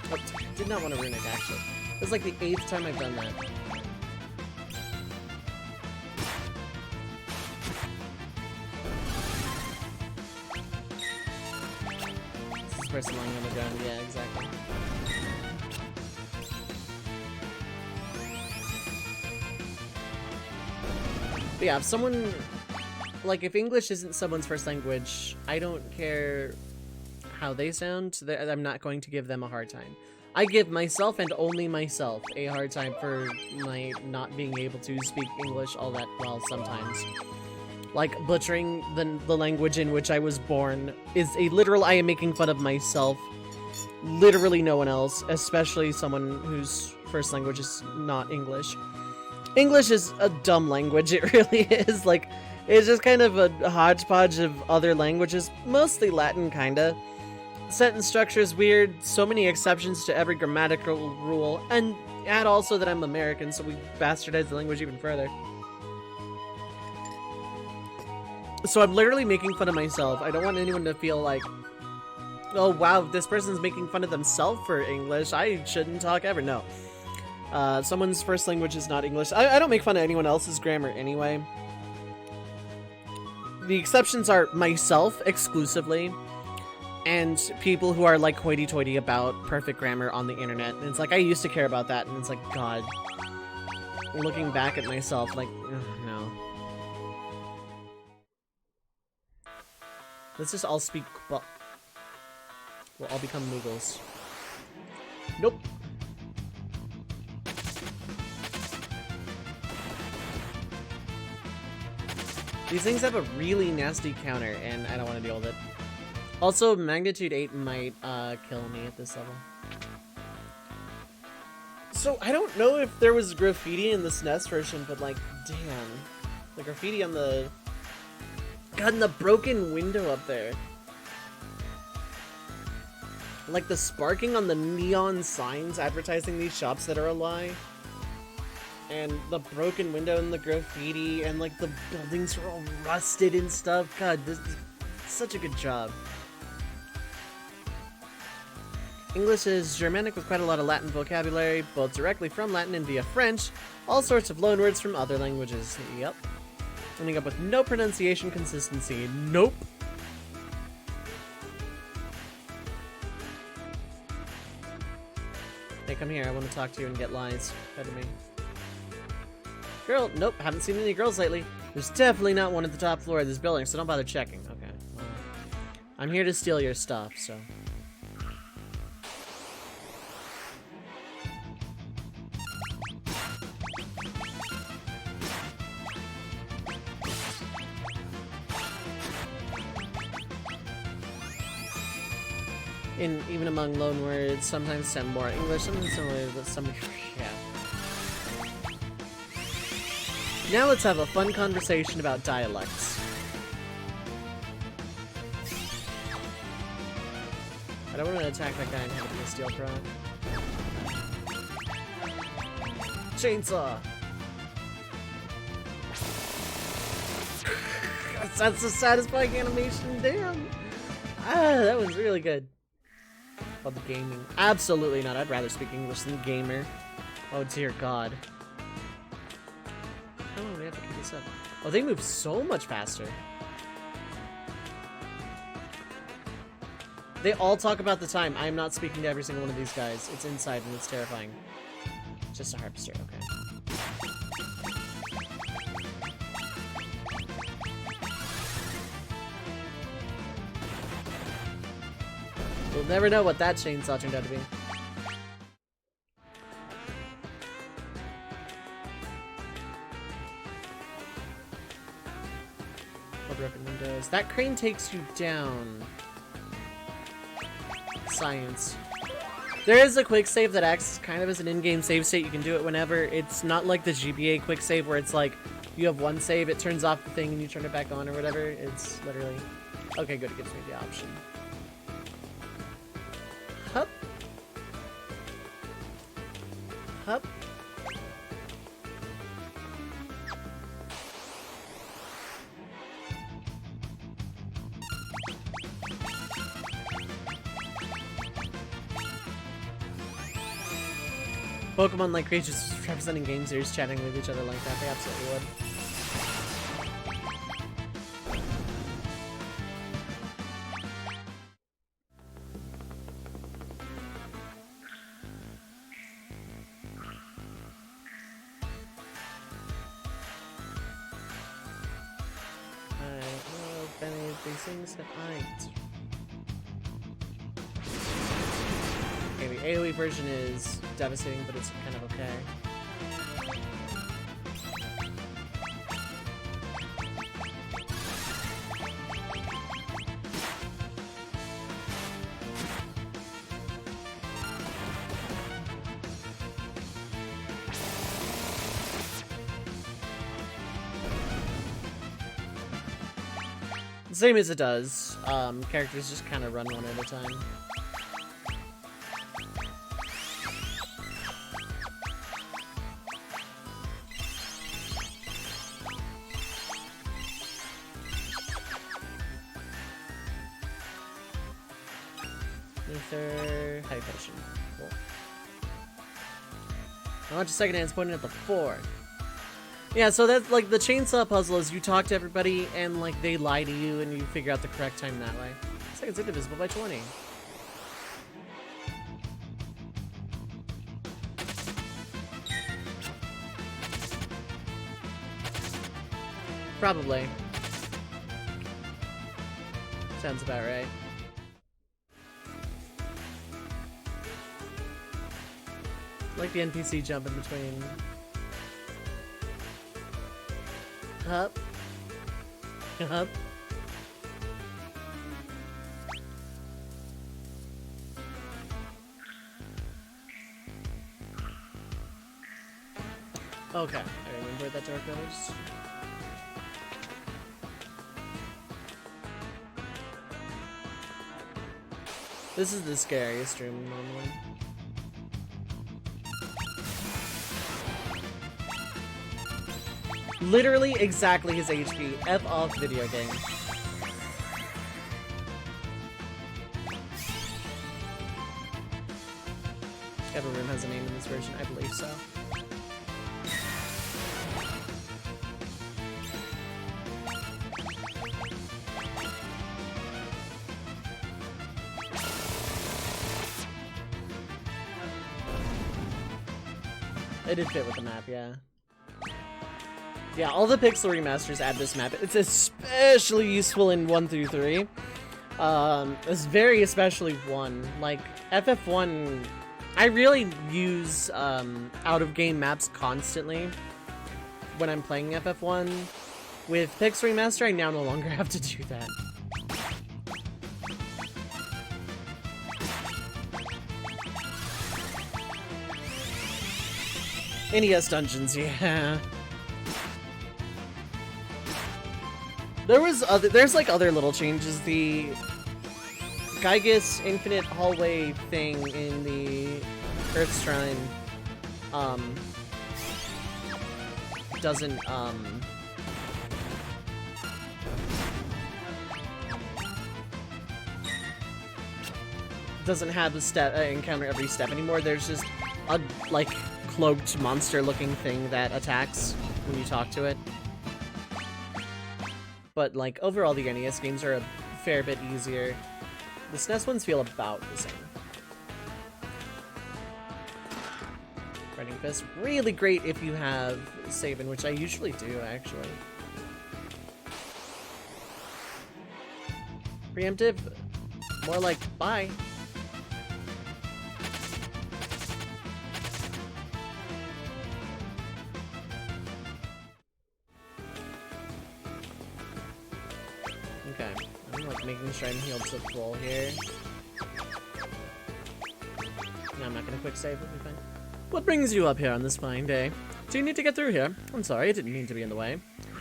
it. Oh, did not want to Runic, actually. This is like the 8th time I've done that. This is person lying on the ground. Yeah, exactly. But yeah, if someone... Like, if English isn't someone's first language, I don't care how they sound. I'm not going to give them a hard time. I give myself and only myself a hard time for my not being able to speak English all that well sometimes. Like, butchering the language in which I was born is a literal I am making fun of myself. Literally no one else, especially someone whose first language is not English. English is a dumb language, it really is. Like, it's just kind of a hodgepodge of other languages, mostly Latin, kinda. Sentence structure is weird, so many exceptions to every grammatical rule, and add also that I'm American, so we bastardize the language even further. So I'm literally making fun of myself. I don't want anyone to feel like, oh wow, this person's making fun of themselves for English, I shouldn't talk ever. No. Someone's first language is not English. I don't make fun of anyone else's grammar anyway. The exceptions are myself, exclusively, and people who are, like, hoity-toity about perfect grammar on the internet. And it's like, I used to care about that, and it's like, God. Looking back at myself, like, no. Let's just all speak, well, we'll all become Mughals. Nope. These things have a really nasty counter, and I don't want to deal with it. Also, Magnitude 8 might kill me at this level. So, I don't know if there was graffiti in the SNES version, but, like, damn. The graffiti on the... God, and the broken window up there. Like, the sparking on the neon signs advertising these shops that are a lie. And the broken window and the graffiti, and like the buildings are all rusted and stuff. God, this is such a good job. English is Germanic with quite a lot of Latin vocabulary, both directly from Latin and via French. All sorts of loanwords from other languages. Yep. Ending up with no pronunciation consistency. Nope. Hey, come here. I want to talk to you and get lies fed to me. Girl, nope, haven't seen any girls lately. There's definitely not one at the top floor of this building, so don't bother checking. Okay, well, I'm here to steal your stuff, so... even among loan words, sometimes sound more English, sometimes similar, but some yeah. Now let's have a fun conversation about dialects. I don't want to attack that guy and have it be a steel pro. Chainsaw! That's a satisfying animation, damn! Ah, that was really good. Oh, the gaming. Absolutely not, I'd rather speak English than gamer. Oh dear god. How long do we have to keep this up? Oh, they move so much faster. They all talk about the time. I am not speaking to every single one of these guys. It's inside and it's terrifying. Just a harvester, okay. We'll never know what that chainsaw turned out to be. Or broken windows. That crane takes you down. Science. There is a quick save that acts kind of as an in-game save state. You can do it whenever. It's not like the GBA quick save where it's like you have one save, it turns off the thing and you turn it back on or whatever. It's literally... Okay, good. It gives me the option. Hup. Hup. Pokemon like creatures representing game series chatting with each other like that. They absolutely would. I know if any of these things that I... Okay, the AoE version is devastating, but it's kind of okay. Same as it does. Characters just kind of run one at a time. Luther, high potion. Cool. I want your second hand's pointing at the 4. Yeah, so that's like the chainsaw puzzle is you talk to everybody and like they lie to you and you figure out the correct time that way. Seconds indivisible by 20. Probably. Sounds about right. Like the NPC jump in between. Up. Up. Okay, I remember where that door goes. This is the scariest room normally. Literally exactly his HP. F off video game. Every room has a name in this version, I believe so. It did fit with the map, yeah. Yeah, all the Pixel remasters add this map. It's especially useful in 1 through 3. It's very especially 1. Like, FF1, I really use out-of-game maps constantly when I'm playing FF1. With Pixel Remaster, I now no longer have to do that. NES dungeons, yeah. There's like other little changes. The Gygus infinite hallway thing in the Earth Shrine doesn't have the step encounter every step anymore. There's just a like cloaked monster looking thing that attacks when you talk to it. But like overall the NES games are a fair bit easier. The SNES ones feel about the same. Riding Fist, really great if you have Sabin, which I usually do, actually. Preemptive, more like bye. Okay, I'm like making sure I'm healed to full here. No, I'm not gonna quick save, it'll be fine. What brings you up here on this fine day? Do you need to get through here? I'm sorry, I didn't mean to be in the way.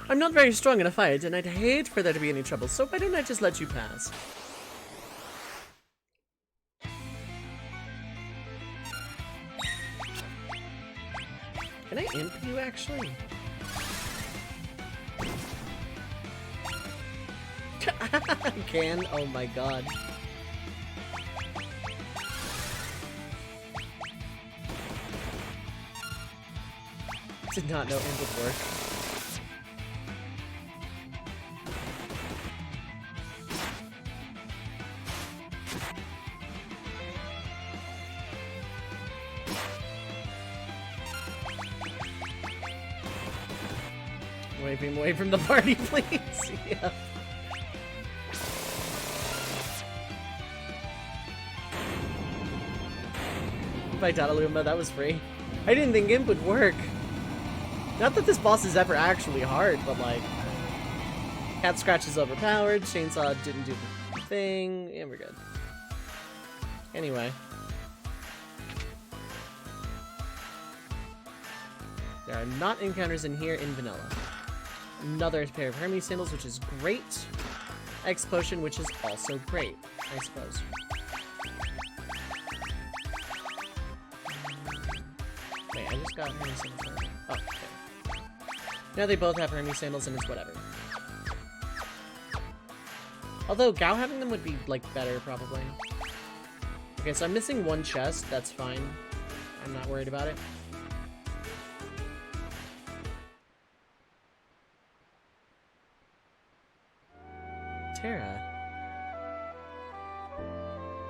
I'm not very strong in a fight, and I'd hate for there to be any trouble, so why don't I just let you pass? Can I imp you, actually? I can? Oh my god. Did not know imp would work. Wave him away from the party, please. Yeah. Vitaliluma, that was free. I didn't think imp would work. Not that this boss is ever actually hard, but like... Cat Scratch is overpowered, Chainsaw didn't do the thing, and we're good. Anyway. There are not encounters in here in vanilla. Another pair of Hermes sandals, which is great. X Potion, which is also great, I suppose. Wait, I just got Hermes sandals. Oh, okay. Now they both have Hermes sandals and it's whatever. Although Gao having them would be like better probably. Okay, so I'm missing one chest, that's fine. I'm not worried about it. Terra?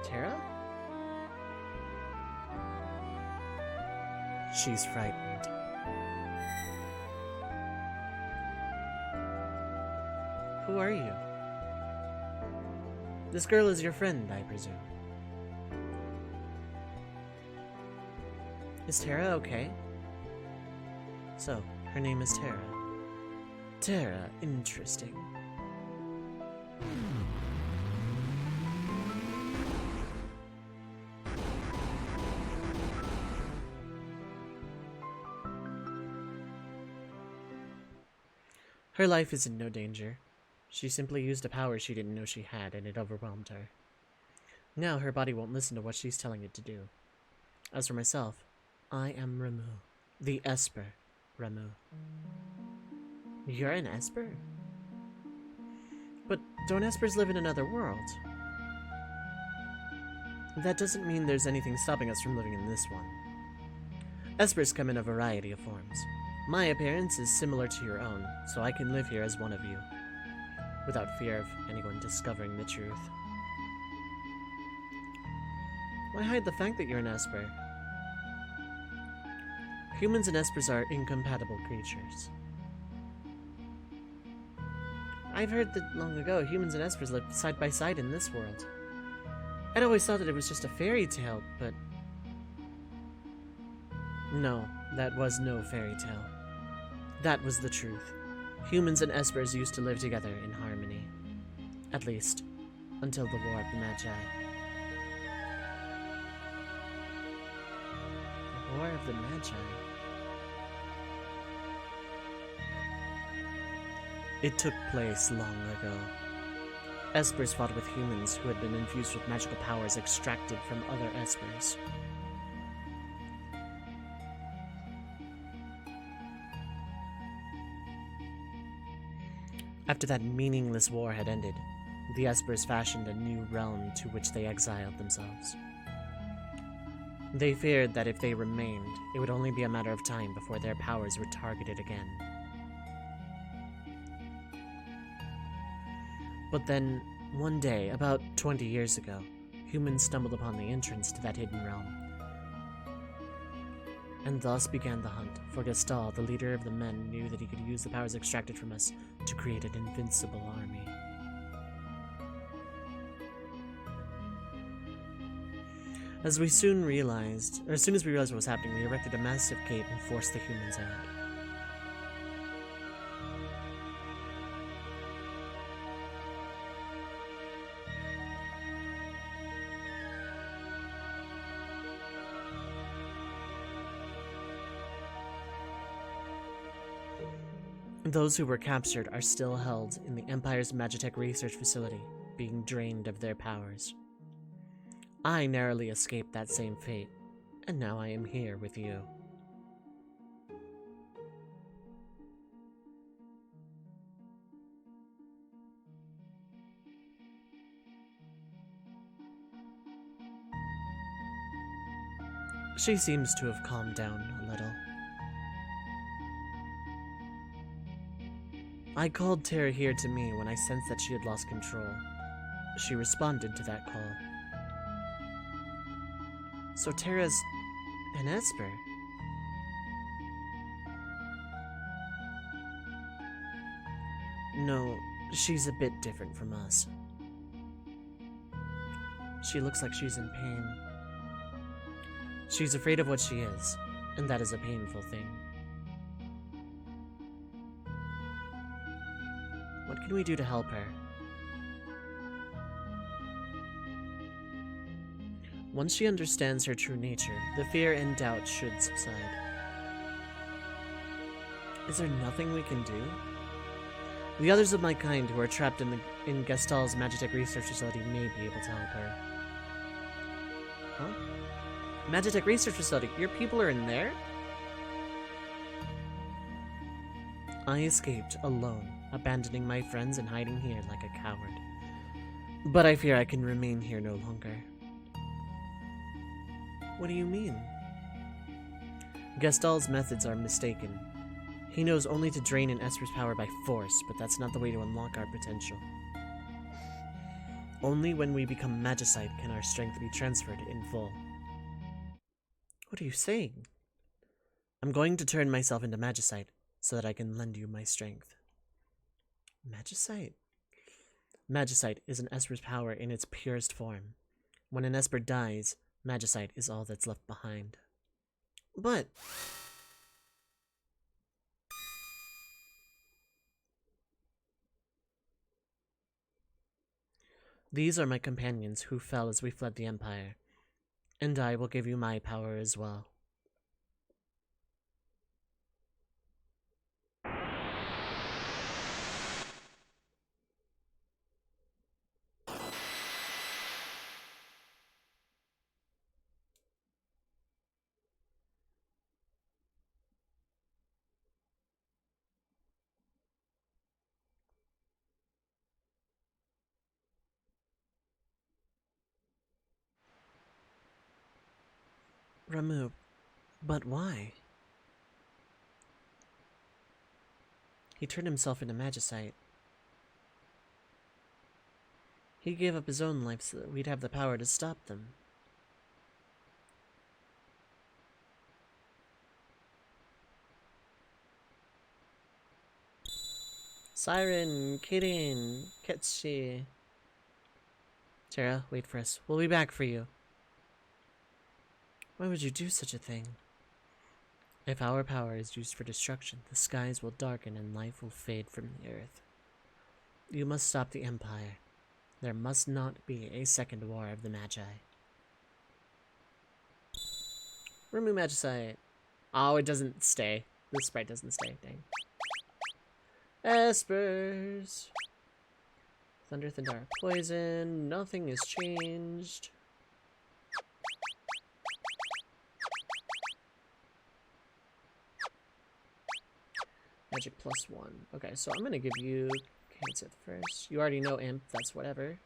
Terra? She's frightened. Who are you? This girl is your friend, I presume. Is Terra okay? So, her name is Terra. Terra, interesting. Her life is in no danger. She simply used a power she didn't know she had, and it overwhelmed her. Now her body won't listen to what she's telling it to do. As for myself, I am Ramu. The Esper, Ramu. You're an Esper? But don't Espers live in another world? That doesn't mean there's anything stopping us from living in this one. Espers come in a variety of forms. My appearance is similar to your own, so I can live here as one of you, without fear of anyone discovering the truth. Why hide the fact that you're an Esper? Humans and Espers are incompatible creatures. I've heard that long ago humans and Espers lived side by side in this world. I'd always thought that it was just a fairy tale, but... No, that was no fairy tale. That was the truth. Humans and Espers used to live together in harmony. At least, until the War of the Magi. The War of the Magi? It took place long ago. Espers fought with humans who had been infused with magical powers extracted from other Espers. After that meaningless war had ended, the Espers fashioned a new realm to which they exiled themselves. They feared that if they remained, it would only be a matter of time before their powers were targeted again. But then, one day, about 20 years ago, humans stumbled upon the entrance to that hidden realm. And thus began the hunt, for Gestal, the leader of the men, knew that he could use the powers extracted from us to create an invincible army. As soon as we realized what was happening, we erected a massive gate and forced the humans out. Those who were captured are still held in the Empire's Magitech research facility, being drained of their powers. I narrowly escaped that same fate, and now I am here with you. She seems to have calmed down a little. I called Terra here to me when I sensed that she had lost control. She responded to that call. So Terra's an Esper? No, she's a bit different from us. She looks like she's in pain. She's afraid of what she is, and that is a painful thing. What can we do to help her? Once she understands her true nature, the fear and doubt should subside. Is there nothing we can do? The others of my kind who are trapped in Gestal's Magitech research facility may be able to help her. Huh? Magitech research facility? Your people are in there? I escaped alone, abandoning my friends and hiding here like a coward. But I fear I can remain here no longer. What do you mean? Gestal's methods are mistaken. He knows only to drain an Esper's power by force, but that's not the way to unlock our potential. Only when we become Magicite can our strength be transferred in full. What are you saying? I'm going to turn myself into Magicite so that I can lend you my strength. Magicite? Magicite is an Esper's power in its purest form. When an Esper dies, Magicite is all that's left behind. But... these are my companions who fell as we fled the Empire, and I will give you my power as well. Ramu, but why? He turned himself into Magicite. He gave up his own life so that we'd have the power to stop them. Siren, Kirin, Ketshi. Terra, wait for us. We'll be back for you. Why would you do such a thing? If our power is used for destruction, the skies will darken and life will fade from the earth. You must stop the Empire. There must not be a second war of the Magi. Remove Magicite. Oh, it doesn't stay. The sprite doesn't stay. Dang. Espers. Thunder, Thundara, Poison. Nothing has changed. Magic +1. Okay, so I'm gonna give you Kansith first. You already know Imp, that's whatever.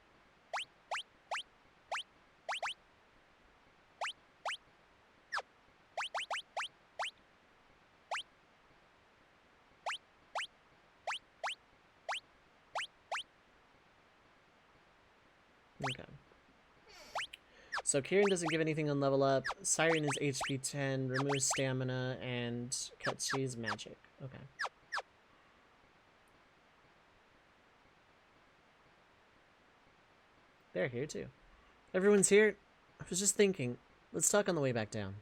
Okay. So Kieran doesn't give anything on level up. Siren is HP 10, removes stamina, and Ketchi's magic. Okay. They're here too. Everyone's here? I was just thinking. Let's talk on the way back down.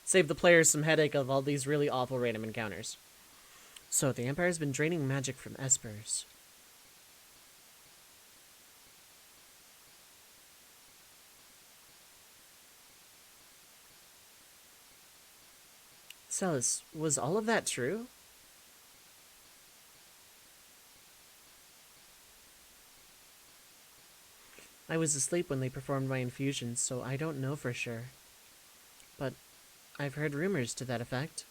Save the players some headache of all these really awful random encounters. So, the Empire's been draining magic from Espers. Celis, was all of that true? I was asleep when they performed my infusions, so I don't know for sure. But I've heard rumors to that effect.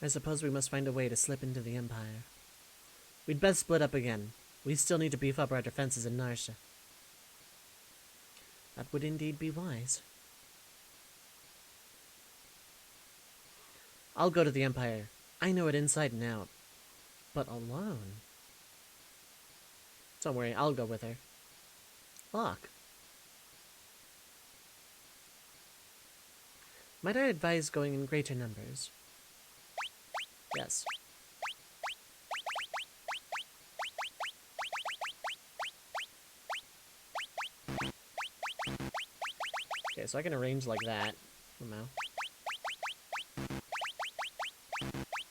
I suppose we must find a way to slip into the Empire. We'd best split up again. We still need to beef up our defenses in Narsha. That would indeed be wise. I'll go to the Empire. I know it inside and out. But alone? Don't worry, I'll go with her. Locke. Might I advise going in greater numbers? Yes. Okay, so I can arrange like that. Somehow.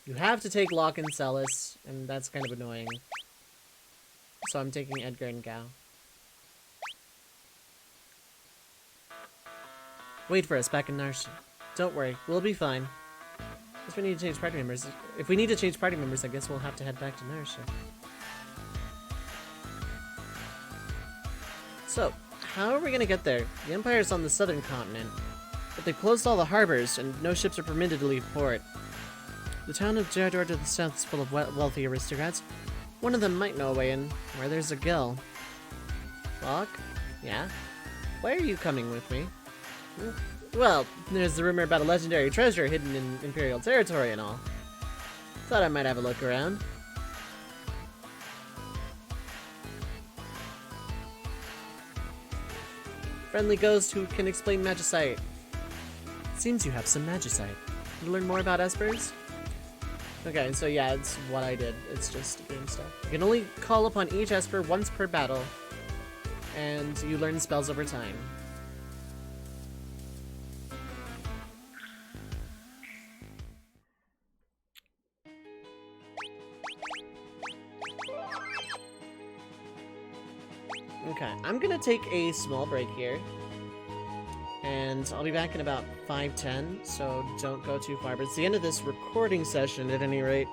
You have to take Locke and Celis, and that's kind of annoying. So I'm taking Edgar and Gao. Wait for us back in Narsha. Don't worry, we'll be fine. If we need to change party members, I guess we'll have to head back to Narsha. So, how are we gonna get there? The Empire's on the southern continent, but they've closed all the harbors, and no ships are permitted to leave port. The town of Jaydor to the south is full of wealthy aristocrats. One of them might know a way in, where there's a gill. Locke? Yeah? Why are you coming with me? Well, there's the rumor about a legendary treasure hidden in Imperial territory and all. Thought I might have a look around. Friendly ghost who can explain magicite. Seems you have some magicite. You learn more about Espers? Okay, so yeah, it's what I did. It's just game stuff. You can only call upon each Esper once per battle, and you learn spells over time. Okay, I'm gonna take a small break here, and I'll be back in about 5:10, so don't go too far. But it's the end of this recording session at any rate.